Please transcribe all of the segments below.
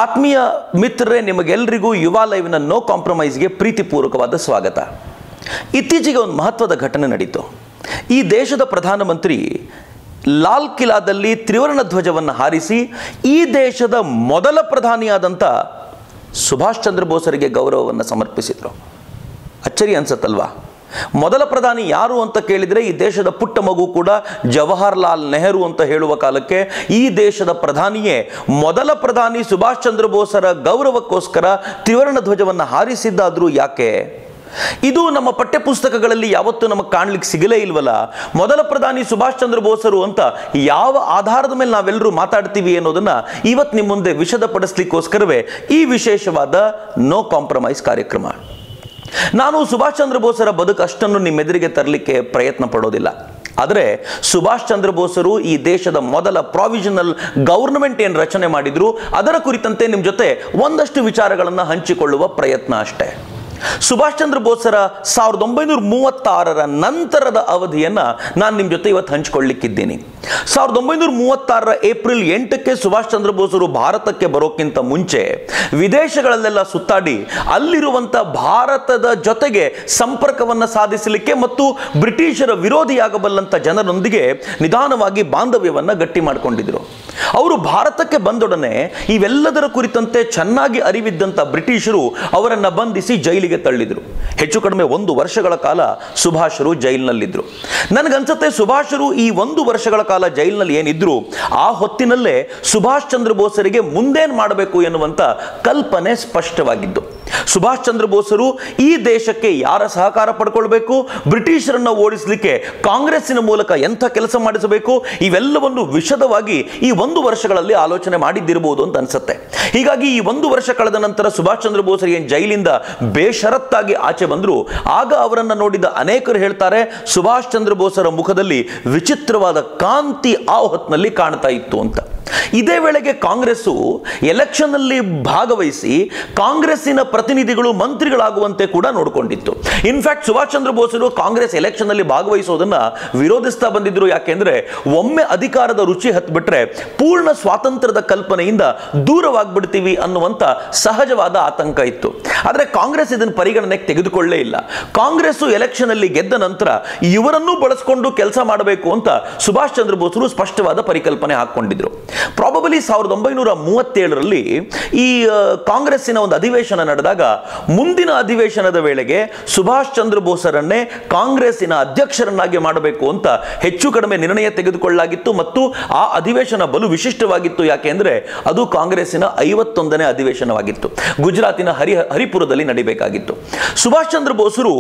ಆತ್ಮೀಯ ಮಿತ್ರರೇ, ನಿಮಗೆಲ್ಲರಿಗೂ ಯುವ ಲೈವ್ನ ನೋ ಕಾಂಪ್ರಮೈಸ್ಗೆ ಪ್ರೀತಿಪೂರ್ವಕವಾದ ಸ್ವಾಗತ. ಇತ್ತೀಚೆಗೆ ಒಂದು ಮಹತ್ವದ ಘಟನೆ ನಡೀತು. ಈ ದೇಶದ ಪ್ರಧಾನಮಂತ್ರಿ ಲಾಲ್ ಕಿಲಾದಲ್ಲಿ ತ್ರಿವರ್ಣ ಧ್ವಜವನ್ನು ಹಾರಿಸಿ ಈ ದೇಶದ ಮೊದಲ ಪ್ರಧಾನಿಯಾದಂಥ ಸುಭಾಷ್ ಚಂದ್ರ ಬೋಸರಿಗೆ ಗೌರವವನ್ನು ಸಮರ್ಪಿಸಿದರು. ಅಚ್ಚರಿ ಅನ್ಸತ್ತಲ್ವಾ? ಮೊದಲ ಪ್ರಧಾನಿ ಯಾರು ಅಂತ ಕೇಳಿದರೆ ಈ ದೇಶದ ಪುಟ್ಟ ಮಗು ಕೂಡ ಜವಾಹರ್ಲಾಲ್ ನೆಹರು ಅಂತ ಹೇಳುವ ಕಾಲಕ್ಕೆ ಈ ದೇಶದ ಪ್ರಧಾನಿಯೇ ಮೊದಲ ಪ್ರಧಾನಿ ಸುಭಾಷ್ ಚಂದ್ರ ಬೋಸರ ಗೌರವಕ್ಕೋಸ್ಕರ ತ್ರಿವರ್ಣ ಧ್ವಜವನ್ನು ಹಾರಿಸಿದ್ದಾದರೂ ಯಾಕೆ? ಇದು ನಮ್ಮ ಪಠ್ಯಪುಸ್ತಕಗಳಲ್ಲಿ ಯಾವತ್ತೂ ನಮಗೆ ಕಾಣಲಿಕ್ಕೆ ಸಿಗಲೇ ಇಲ್ವಲ್ಲ. ಮೊದಲ ಪ್ರಧಾನಿ ಸುಭಾಷ್ ಚಂದ್ರ ಬೋಸರು ಅಂತ ಯಾವ ಆಧಾರದ ಮೇಲೆ ನಾವೆಲ್ಲರೂ ಮಾತಾಡ್ತೀವಿ ಅನ್ನೋದನ್ನ ಇವತ್ತು ನಿಮ್ಮ ಮುಂದೆ ವಿಷದಪಡಿಸ್ಲಿಕ್ಕೋಸ್ಕರವೇ ಈ ವಿಶೇಷವಾದ ನೋ ಕಾಂಪ್ರಮೈಸ್ ಕಾರ್ಯಕ್ರಮ. ನಾನು ಸುಭಾಷ್ ಚಂದ್ರ ಬೋಸರ ಬದುಕು ಅಷ್ಟನ್ನು ನಿಮ್ಮೆದುರಿಗೆ ತರಲಿಕ್ಕೆ ಪ್ರಯತ್ನ ಪಡೋದಿಲ್ಲ. ಆದರೆ ಸುಭಾಷ್ ಚಂದ್ರ ಬೋಸರು ಈ ದೇಶದ ಮೊದಲ ಪ್ರಾವಿಷನಲ್ ಗವರ್ನಮೆಂಟ್ ಏನು ರಚನೆ ಮಾಡಿದ್ರು ಅದರ ಕುರಿತಂತೆ ನಿಮ್ಮ ಜೊತೆ ಒಂದಷ್ಟು ವಿಚಾರಗಳನ್ನು ಹಂಚಿಕೊಳ್ಳುವ ಪ್ರಯತ್ನ ಅಷ್ಟೇ. ಸುಭಾಷ್ ಚಂದ್ರ ಬೋಸರ 1936ರ ನಂತರದ ಅವಧಿಯನ್ನು ನಾನು ನಿಮ್ಮ ಜೊತೆ ಇವತ್ತು ಹಂಚಿಕೊಳ್ಳಿಕ್ಕಿದ್ದೀನಿ. 1936ರ ಏಪ್ರಿಲ್ 8ಕ್ಕೆ ಸುಭಾಷ್ ಚಂದ್ರ ಬೋಸರು ಭಾರತಕ್ಕೆ ಬರೋಕ್ಕಿಂತ ಮುಂಚೆ ವಿದೇಶಗಳಲ್ಲೆಲ್ಲ ಸುತ್ತಾಡಿ ಅಲ್ಲಿರುವಂಥ ಭಾರತದ ಜೊತೆಗೆ ಸಂಪರ್ಕವನ್ನು ಸಾಧಿಸಲಿಕ್ಕೆ ಮತ್ತು ಬ್ರಿಟಿಷರ ವಿರೋಧಿಯಾಗಬಲ್ಲಂಥ ಜನರೊಂದಿಗೆ ನಿಧಾನವಾಗಿ ಬಾಂಧವ್ಯವನ್ನು ಗಟ್ಟಿ ಮಾಡಿಕೊಂಡಿದ್ರು. ಅವರು ಭಾರತಕ್ಕೆ ಬಂದೊಡನೆ ಇವೆಲ್ಲದರ ಕುರಿತಂತೆ ಚೆನ್ನಾಗಿ ಅರಿವಿದ್ದಂಥ ಬ್ರಿಟಿಷರು ಅವರನ್ನು ಬಂಧಿಸಿ ಜೈಲಿಗೆ ತಳ್ಳಿದ್ರು. ಹೆಚ್ಚು ಕಡಿಮೆ 1 ವರ್ಷಗಳ ಕಾಲ ಸುಭಾಷರು ಜೈಲಿನಲ್ಲಿದ್ದರು. ನನಗನ್ಸುತ್ತೆ ಸುಭಾಷರು ಈ 1 ವರ್ಷಗಳ ಕಾಲ ಜೈಲಿನಲ್ಲಿ ಏನಿದ್ರು ಆ ಹೊತ್ತಿನಲ್ಲೇ ಸುಭಾಷ್ ಚಂದ್ರ ಬೋಸರಿಗೆ ಮುಂದೇನು ಮಾಡಬೇಕು ಎನ್ನುವಂಥ ಕಲ್ಪನೆ ಸ್ಪಷ್ಟವಾಗಿದ್ದು. ಸುಭಾಷ್ ಚಂದ್ರ ಬೋಸರು ಈ ದೇಶಕ್ಕೆ ಯಾರ ಸಹಕಾರ ಪಡ್ಕೊಳ್ಬೇಕು, ಬ್ರಿಟಿಷರನ್ನು ಓಡಿಸಲಿಕ್ಕೆ ಕಾಂಗ್ರೆಸ್ಸಿನ ಮೂಲಕ ಎಂಥ ಕೆಲಸ ಮಾಡಿಸಬೇಕು, ಇವೆಲ್ಲವನ್ನು ವಿಶದವಾಗಿ ಈ 1 ವರ್ಷಗಳಲ್ಲಿ ಆಲೋಚನೆ ಮಾಡಿದ್ದಿರಬಹುದು ಅಂತ ಅನ್ಸುತ್ತೆ. ಹೀಗಾಗಿ ಈ 1 ವರ್ಷ ಕಳೆದ ನಂತರ ಸುಭಾಷ್ ಚಂದ್ರ ಬೋಸರು ಏನು ಜೈಲಿಂದ ಬೇಷರತ್ತಾಗಿ ಆಚೆ ಬಂದರು, ಆಗ ಅವರನ್ನು ನೋಡಿದ ಅನೇಕರು ಹೇಳ್ತಾರೆ ಸುಭಾಷ್ ಚಂದ್ರ ಬೋಸರ ಮುಖದಲ್ಲಿ ವಿಚಿತ್ರವಾದ ಕಾಂತಿ ಆ ಹೊತ್ತಿನಲ್ಲಿ ಕಾಣ್ತಾ ಇತ್ತು ಅಂತ. ಇದೇ ವೇಳೆಗೆ ಕಾಂಗ್ರೆಸ್ಸು ಎಲೆಕ್ಷನ್ ಅಲ್ಲಿ ಭಾಗವಹಿಸಿ ಕಾಂಗ್ರೆಸ್ಸಿನ ಪ್ರತಿನಿಧಿಗಳು ಮಂತ್ರಿಗಳಾಗುವಂತೆ ಕೂಡ ನೋಡಿಕೊಂಡಿತ್ತು. ಇನ್ಫ್ಯಾಕ್ಟ್ ಸುಭಾಷ್ ಚಂದ್ರ ಬೋಸರು ಕಾಂಗ್ರೆಸ್ ಎಲೆಕ್ಷನ್ ಅಲ್ಲಿ ಭಾಗವಹಿಸೋದನ್ನ ವಿರೋಧಿಸ್ತಾ ಬಂದಿದ್ರು. ಯಾಕೆಂದ್ರೆ ಒಮ್ಮೆ ಅಧಿಕಾರದ ರುಚಿ ಹತ್ಬಿಟ್ರೆ ಪೂರ್ಣ ಸ್ವಾತಂತ್ರ್ಯದ ಕಲ್ಪನೆಯಿಂದ ದೂರವಾಗ್ಬಿಡ್ತೀವಿ ಅನ್ನುವಂಥ ಸಹಜವಾದ ಆತಂಕ ಇತ್ತು. ಆದರೆ ಕಾಂಗ್ರೆಸ್ ಇದನ್ನು ಪರಿಗಣನೆಗೆ ತೆಗೆದುಕೊಳ್ಳೇ ಇಲ್ಲ. ಕಾಂಗ್ರೆಸ್ ಎಲೆಕ್ಷನ್ ಅಲ್ಲಿ ಗೆದ್ದ ನಂತರ ಇವರನ್ನೂ ಬಳಸಿಕೊಂಡು ಕೆಲಸ ಮಾಡಬೇಕು ಅಂತ ಸುಭಾಷ್ ಚಂದ್ರ ಬೋಸರು ಸ್ಪಷ್ಟವಾದ ಪರಿಕಲ್ಪನೆ ಹಾಕೊಂಡಿದ್ರು. ಪ್ರಾಬಬಲಿ 1937ರಲ್ಲಿ ಈ ಕಾಂಗ್ರೆಸ್ಸಿನ ಒಂದು ಅಧಿವೇಶನ ನಡೆದಾಗ ಮುಂದಿನ ಅಧಿವೇಶನದ ವೇಳೆಗೆ ಸುಭಾಷ್ ಚಂದ್ರ ಬೋಸರನ್ನೇ ಕಾಂಗ್ರೆಸ್ಸಿನ ಅಧ್ಯಕ್ಷರನ್ನಾಗಿ ಮಾಡಬೇಕು ಅಂತ ಹೆಚ್ಚು ಕಡಿಮೆ ನಿರ್ಣಯ ತೆಗೆದುಕೊಳ್ಳಲಾಗಿತ್ತು. ಮತ್ತು ಆ ಅಧಿವೇಶನ ಬಲು ವಿಶಿಷ್ಟವಾಗಿತ್ತು. ಯಾಕೆಂದ್ರೆ ಅದು ಕಾಂಗ್ರೆಸ್ಸಿನ 51ನೇ ಅಧಿವೇಶನವಾಗಿತ್ತು. ಗುಜರಾತಿನ ಹರಿಪುರದಲ್ಲಿ ನಡೀಬೇಕಾಗಿತ್ತು. ಸುಭಾಷ್ ಚಂದ್ರ ಬೋಸರು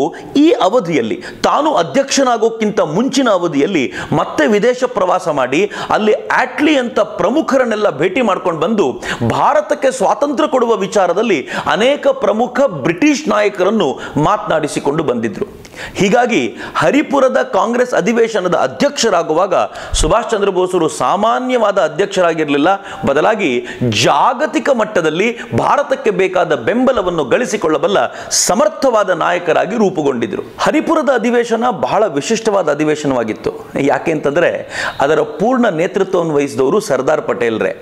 ಈ ಅವಧಿಯಲ್ಲಿ ತಾನು ಅಧ್ಯಕ್ಷನಾಗೋಕ್ಕಿಂತ ಮುಂಚಿನ ಅವಧಿಯಲ್ಲಿ ಮತ್ತೆ ವಿದೇಶ ಪ್ರವಾಸ ಮಾಡಿ ಅಲ್ಲಿ ಆಟ್ಲಿ ಅಂತ ಪ್ರಮುಖರನ್ನೆಲ್ಲ ಭೇಟಿ ಮಾಡ್ಕೊಂಡು ಬಂದು ಭಾರತಕ್ಕೆ ಸ್ವಾತಂತ್ರ್ಯ ಕೊಡುವ ವಿಚಾರದಲ್ಲಿ ಅನೇಕ ಪ್ರಮುಖ ಬ್ರಿಟಿಷ್ ನಾಯಕರನ್ನು ಮಾತನಾಡಿಸಿಕೊಂಡು ಬಂದಿದ್ರು. ಹೀಗಾಗಿ ಹರಿಪುರದ ಕಾಂಗ್ರೆಸ್ ಅಧಿವೇಶನದ ಅಧ್ಯಕ್ಷರಾಗುವಾಗ ಸುಭಾಷ್ ಚಂದ್ರ ಬೋಸರು ಸಾಮಾನ್ಯವಾದ ಅಧ್ಯಕ್ಷರಾಗಿರಲಿಲ್ಲ, ಬದಲಾಗಿ ಜಾಗತಿಕ ಮಟ್ಟದಲ್ಲಿ ಭಾರತಕ್ಕೆ ಬೇಕಾದ ಬೆಂಬಲವನ್ನು ಗಳಿಸಿಕೊಳ್ಳಬಲ್ಲ ಸಮರ್ಥವಾದ ನಾಯಕರಾಗಿ ರೂಪುಗೊಂಡಿದ್ರು. ಹರಿಪುರದ ಅಧಿವೇಶನ ಬಹಳ ವಿಶಿಷ್ಟವಾದ ಅಧಿವೇಶನವಾಗಿತ್ತು. ಯಾಕೆ ಅಂತಂದ್ರೆ ಅದರ ಪೂರ್ಣ ನೇತೃತ್ವವನ್ನು ವಹಿಸಿದವರು ಸರ್ದಾರ್ ಪಟೇಲ್ರೇ.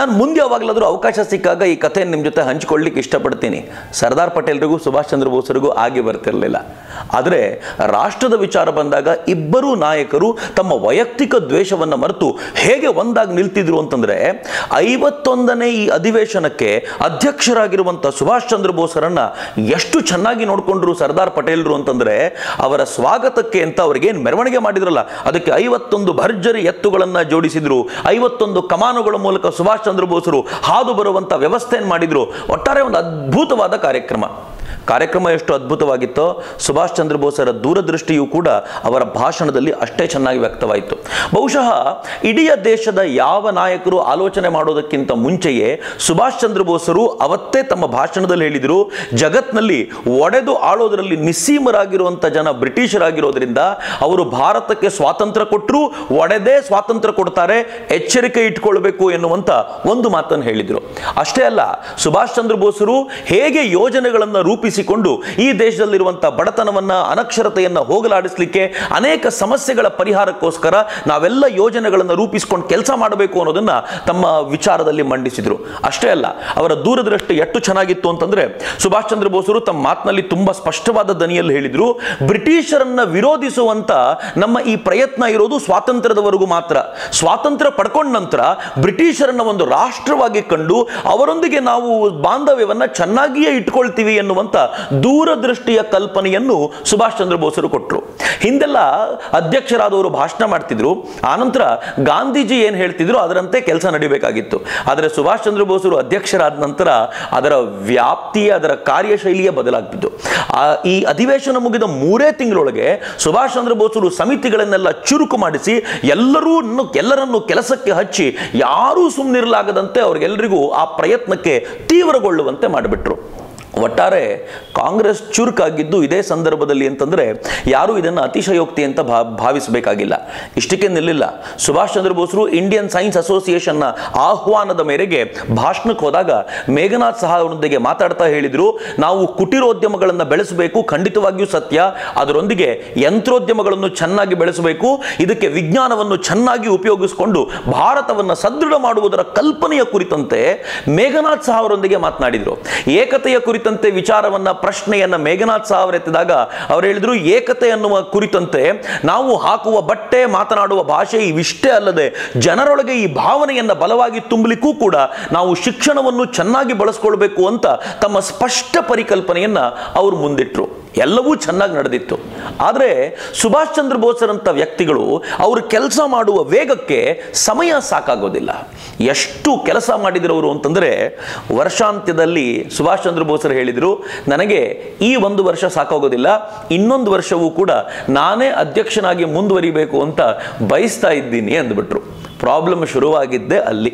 ನಾನು ಮುಂದೆ ಯಾವಾಗಲಾದರೂ ಅವಕಾಶ ಸಿಕ್ಕಾಗ ಈ ಕಥೆಯನ್ನು ನಿಮ್ಮ ಜೊತೆ ಹಂಚಿಕೊಳ್ಳಿಕ್ಕೆ ಇಷ್ಟಪಡ್ತೀನಿ. ಸರ್ದಾರ್ ಪಟೇಲ್ರಿಗೂ ಸುಭಾಷ್ ಚಂದ್ರ ಬೋಸರಿಗೂ ಆಗಿ ಬರ್ತಿರಲಿಲ್ಲ. ಆದರೆ ರಾಷ್ಟ್ರದ ವಿಚಾರ ಬಂದಾಗ ಇಬ್ಬರೂ ನಾಯಕರು ತಮ್ಮ ವೈಯಕ್ತಿಕ ದ್ವೇಷವನ್ನು ಮರೆತು ಹೇಗೆ ಒಂದಾಗಿ ನಿಲ್ತಿದ್ರು ಅಂತಂದ್ರೆ 51ನೇ ಈ ಅಧಿವೇಶನಕ್ಕೆ ಅಧ್ಯಕ್ಷರಾಗಿರುವಂಥ ಸುಭಾಷ್ ಚಂದ್ರ ಬೋಸರನ್ನ ಎಷ್ಟು ಚೆನ್ನಾಗಿ ನೋಡಿಕೊಂಡ್ರು ಸರ್ದಾರ್ ಪಟೇಲ್ರು ಅಂತಂದ್ರೆ ಅವರ ಸ್ವಾಗತಕ್ಕೆ ಅಂತ ಅವ್ರಿಗೇನು ಮೆರವಣಿಗೆ ಮಾಡಿದ್ರಲ್ಲ ಅದಕ್ಕೆ 51 ಭರ್ಜರಿ ಎತ್ತುಗಳನ್ನು ಜೋಡಿಸಿದ್ರು. 51 ಕಮಾನುಗಳ ಮೂಲಕ ಸುಭಾಷ್ ಚಂದ್ರ ಬೋಸರು ಹಾದು ಬರುವಂಥ ವ್ಯವಸ್ಥೆಯನ್ನು ಮಾಡಿದ್ರು. ಒಟ್ಟಾರೆ ಒಂದು ಅದ್ಭುತವಾದ ಕಾರ್ಯಕ್ರಮ ಎಷ್ಟು ಅದ್ಭುತವಾಗಿತ್ತೋ ಸುಭಾಷ್ ಚಂದ್ರ ಬೋಸರ ದೂರದೃಷ್ಟಿಯೂ ಕೂಡ ಅವರ ಭಾಷಣದಲ್ಲಿ ಅಷ್ಟೇ ಚೆನ್ನಾಗಿ ವ್ಯಕ್ತವಾಯಿತು. ಬಹುಶಃ ಇಡೀ ದೇಶದ ಯಾವ ನಾಯಕರು ಆಲೋಚನೆ ಮಾಡೋದಕ್ಕಿಂತ ಮುಂಚೆಯೇ ಸುಭಾಷ್ ಚಂದ್ರ ಬೋಸರು ಅವತ್ತೇ ತಮ್ಮ ಭಾಷಣದಲ್ಲಿ ಹೇಳಿದರು, ಜಗತ್ನಲ್ಲಿ ಒಡೆದು ಆಳೋದರಲ್ಲಿ ನಿಸ್ಸೀಮರಾಗಿರುವಂಥ ಜನ ಬ್ರಿಟಿಷರಾಗಿರೋದ್ರಿಂದ ಅವರು ಭಾರತಕ್ಕೆ ಸ್ವಾತಂತ್ರ್ಯ ಕೊಟ್ಟರು, ಒಡೆದೇ ಸ್ವಾತಂತ್ರ್ಯ ಕೊಡ್ತಾರೆ, ಎಚ್ಚರಿಕೆ ಇಟ್ಕೊಳ್ಬೇಕು ಎನ್ನುವಂಥ ಒಂದು ಮಾತನ್ನು ಹೇಳಿದರು. ಅಷ್ಟೇ ಅಲ್ಲ, ಸುಭಾಷ್ ಚಂದ್ರ ಬೋಸರು ಹೇಗೆ ಯೋಜನೆಗಳನ್ನು ರೂಪಿಸಿ ರೂಪಿಸಿಕೊಂಡು ಈ ದೇಶದಲ್ಲಿರುವಂತಹ ಬಡತನವನ್ನ, ಅನಕ್ಷರತೆಯನ್ನ ಹೋಗಲಾಡಿಸಲಿಕ್ಕೆ, ಅನೇಕ ಸಮಸ್ಯೆಗಳ ಪರಿಹಾರಕ್ಕೋಸ್ಕರ ನಾವೆಲ್ಲ ಯೋಜನೆಗಳನ್ನು ರೂಪಿಸಿಕೊಂಡು ಕೆಲಸ ಮಾಡಬೇಕು ಅನ್ನೋದನ್ನ ತಮ್ಮ ವಿಚಾರದಲ್ಲಿ ಮಂಡಿಸಿದ್ರು. ಅಷ್ಟೇ ಅಲ್ಲ, ಅವರ ದೂರದೃಷ್ಟಿ ಎಷ್ಟು ಚೆನ್ನಾಗಿತ್ತು ಅಂತಂದ್ರೆ, ಸುಭಾಷ್ ಚಂದ್ರ ಬೋಸರು ತಮ್ಮ ಮಾತಿನಲ್ಲಿ ತುಂಬಾ ಸ್ಪಷ್ಟವಾದ ದನಿಯಲ್ಲಿ ಹೇಳಿದ್ರು, ಬ್ರಿಟಿಷರನ್ನ ವಿರೋಧಿಸುವಂತ ನಮ್ಮ ಈ ಪ್ರಯತ್ನ ಇರೋದು ಸ್ವಾತಂತ್ರ್ಯದವರೆಗೂ ಮಾತ್ರ. ಸ್ವಾತಂತ್ರ್ಯ ಪಡ್ಕೊಂಡ ನಂತರ ಬ್ರಿಟಿಷರನ್ನ ಒಂದು ರಾಷ್ಟ್ರವಾಗಿ ಕಂಡು ಅವರೊಂದಿಗೆ ನಾವು ಬಾಂಧವ್ಯವನ್ನ ಚೆನ್ನಾಗಿಯೇ ಇಟ್ಕೊಳ್ತೀವಿ ಎನ್ನುವಂತ ದೂರದೃಷ್ಟಿಯ ಕಲ್ಪನೆಯನ್ನು ಸುಭಾಷ್ ಚಂದ್ರ ಬೋಸರು ಕೊಟ್ಟರು. ಹಿಂದೆಲ್ಲ ಅಧ್ಯಕ್ಷರಾದವರು ಭಾಷಣ ಮಾಡ್ತಿದ್ರು, ಆನಂತರ ಗಾಂಧೀಜಿ ಏನ್ ಹೇಳ್ತಿದ್ರು ಅದರಂತೆ ಕೆಲಸ ನಡಿಬೇಕಾಗಿತ್ತು. ಆದರೆ ಸುಭಾಷ್ ಚಂದ್ರ ಬೋಸರು ಅಧ್ಯಕ್ಷರಾದ ನಂತರ ಅದರ ವ್ಯಾಪ್ತಿಯ, ಅದರ ಕಾರ್ಯಶೈಲಿಯ ಬದಲಾಗ್ತಿತ್ತು. ಈ ಅಧಿವೇಶನ ಮುಗಿದ 3 ತಿಂಗಳೊಳಗೆ ಸುಭಾಷ್ ಚಂದ್ರ ಬೋಸರು ಸಮಿತಿಗಳನ್ನೆಲ್ಲ ಚುರುಕು ಮಾಡಿಸಿ ಎಲ್ಲರನ್ನು ಕೆಲಸಕ್ಕೆ ಹಚ್ಚಿ ಯಾರೂ ಸುಮ್ಮನಿರಲಾಗದಂತೆ ಅವ್ರಿಗೆಲ್ಲರಿಗೂ ಆ ಪ್ರಯತ್ನಕ್ಕೆ ತೀವ್ರಗೊಳ್ಳುವಂತೆ ಮಾಡಿಬಿಟ್ರು. ಒಟ್ಟಾರೆ ಕಾಂಗ್ರೆಸ್ ಚುರುಕಾಗಿದ್ದು ಇದೇ ಸಂದರ್ಭದಲ್ಲಿ ಅಂತಂದ್ರೆ ಯಾರು ಇದನ್ನು ಅತಿಶಯೋಕ್ತಿ ಅಂತ ಭಾವಿಸಬೇಕಾಗಿಲ್ಲ. ಇಷ್ಟಕ್ಕೆ ನಿಲ್ಲಿಲ್ಲ. ಸುಭಾಷ್ ಚಂದ್ರ ಬೋಸರು ಇಂಡಿಯನ್ ಸೈನ್ಸ್ ಅಸೋಸಿಯೇಷನ್ನ ಆಹ್ವಾನದ ಮೇರೆಗೆ ಭಾಷಣಕ್ಕೆ ಹೋದಾಗ ಮೇಘನಾಥ್ ಸಹಾ ಅವರೊಂದಿಗೆ ಮಾತಾಡ್ತಾ ಹೇಳಿದ್ರು, ನಾವು ಕುಟೀರೋದ್ಯಮಗಳನ್ನು ಬೆಳೆಸಬೇಕು, ಖಂಡಿತವಾಗಿಯೂ ಸತ್ಯ. ಅದರೊಂದಿಗೆ ಯಂತ್ರೋದ್ಯಮಗಳನ್ನು ಚೆನ್ನಾಗಿ ಬೆಳೆಸಬೇಕು, ಇದಕ್ಕೆ ವಿಜ್ಞಾನವನ್ನು ಚೆನ್ನಾಗಿ ಉಪಯೋಗಿಸಿಕೊಂಡು ಭಾರತವನ್ನು ಸದೃಢ ಮಾಡುವುದರ ಕಲ್ಪನೆಯ ಕುರಿತಂತೆ ಮೇಘನಾಥ್ ಸಹಾ ಅವರೊಂದಿಗೆ ಮಾತನಾಡಿದರು. ಏಕತೆಯ ಕುರಿತಂತೆ ವಿಚಾರವನ್ನ, ಪ್ರಶ್ನೆಯನ್ನ ಮೇಘನಾಥ್ ಸಹಾ ಅವರು ಎತ್ತಿದಾಗ ಅವರು ಹೇಳಿದ್ರು, ಏಕತೆ ಅನ್ನುವ ಕುರಿತಂತೆ ನಾವು ಹಾಕುವ ಬಟ್ಟೆ, ಮಾತನಾಡುವ ಭಾಷೆ ಇವಿಷ್ಟೇ ಅಲ್ಲದೆ ಜನರೊಳಗೆ ಈ ಭಾವನೆಯನ್ನ ಬಲವಾಗಿ ತುಂಬಲಿಕ್ಕೂ ಕೂಡ ನಾವು ಶಿಕ್ಷಣವನ್ನು ಚೆನ್ನಾಗಿ ಬಳಸ್ಕೊಳ್ಬೇಕು ಅಂತ ತಮ್ಮ ಸ್ಪಷ್ಟ ಪರಿಕಲ್ಪನೆಯನ್ನ ಅವರು ಮುಂದಿಟ್ರು. ಎಲ್ಲವೂ ಚೆನ್ನಾಗಿ ನಡೆದಿತ್ತು. ಆದರೆ ಸುಭಾಷ್ ಚಂದ್ರ ಬೋಸರಂತ ವ್ಯಕ್ತಿಗಳು ಅವರು ಕೆಲಸ ಮಾಡುವ ವೇಗಕ್ಕೆ ಸಮಯ ಸಾಕಾಗೋದಿಲ್ಲ. ಎಷ್ಟು ಕೆಲಸ ಮಾಡಿದ್ರು ಅಂತಂದ್ರೆ, ವರ್ಷಾಂತ್ಯದಲ್ಲಿ ಸುಭಾಷ್ ಚಂದ್ರ ಬೋಸರು ಹೇಳಿದ್ರು, ನನಗೆ ಈ 1 ವರ್ಷ ಸಾಕಾಗೋದಿಲ್ಲ, ಇನ್ನೊಂದು ವರ್ಷವೂ ಕೂಡ ನಾನೇ ಅಧ್ಯಕ್ಷನಾಗಿ ಮುಂದುವರಿಬೇಕು ಅಂತ ಬಯಸ್ತಾ ಇದ್ದೀನಿ ಅಂದ್ಬಿಟ್ರು. ಪ್ರಾಬ್ಲಮ್ ಶುರುವಾಗಿದ್ದೆ ಅಲ್ಲಿ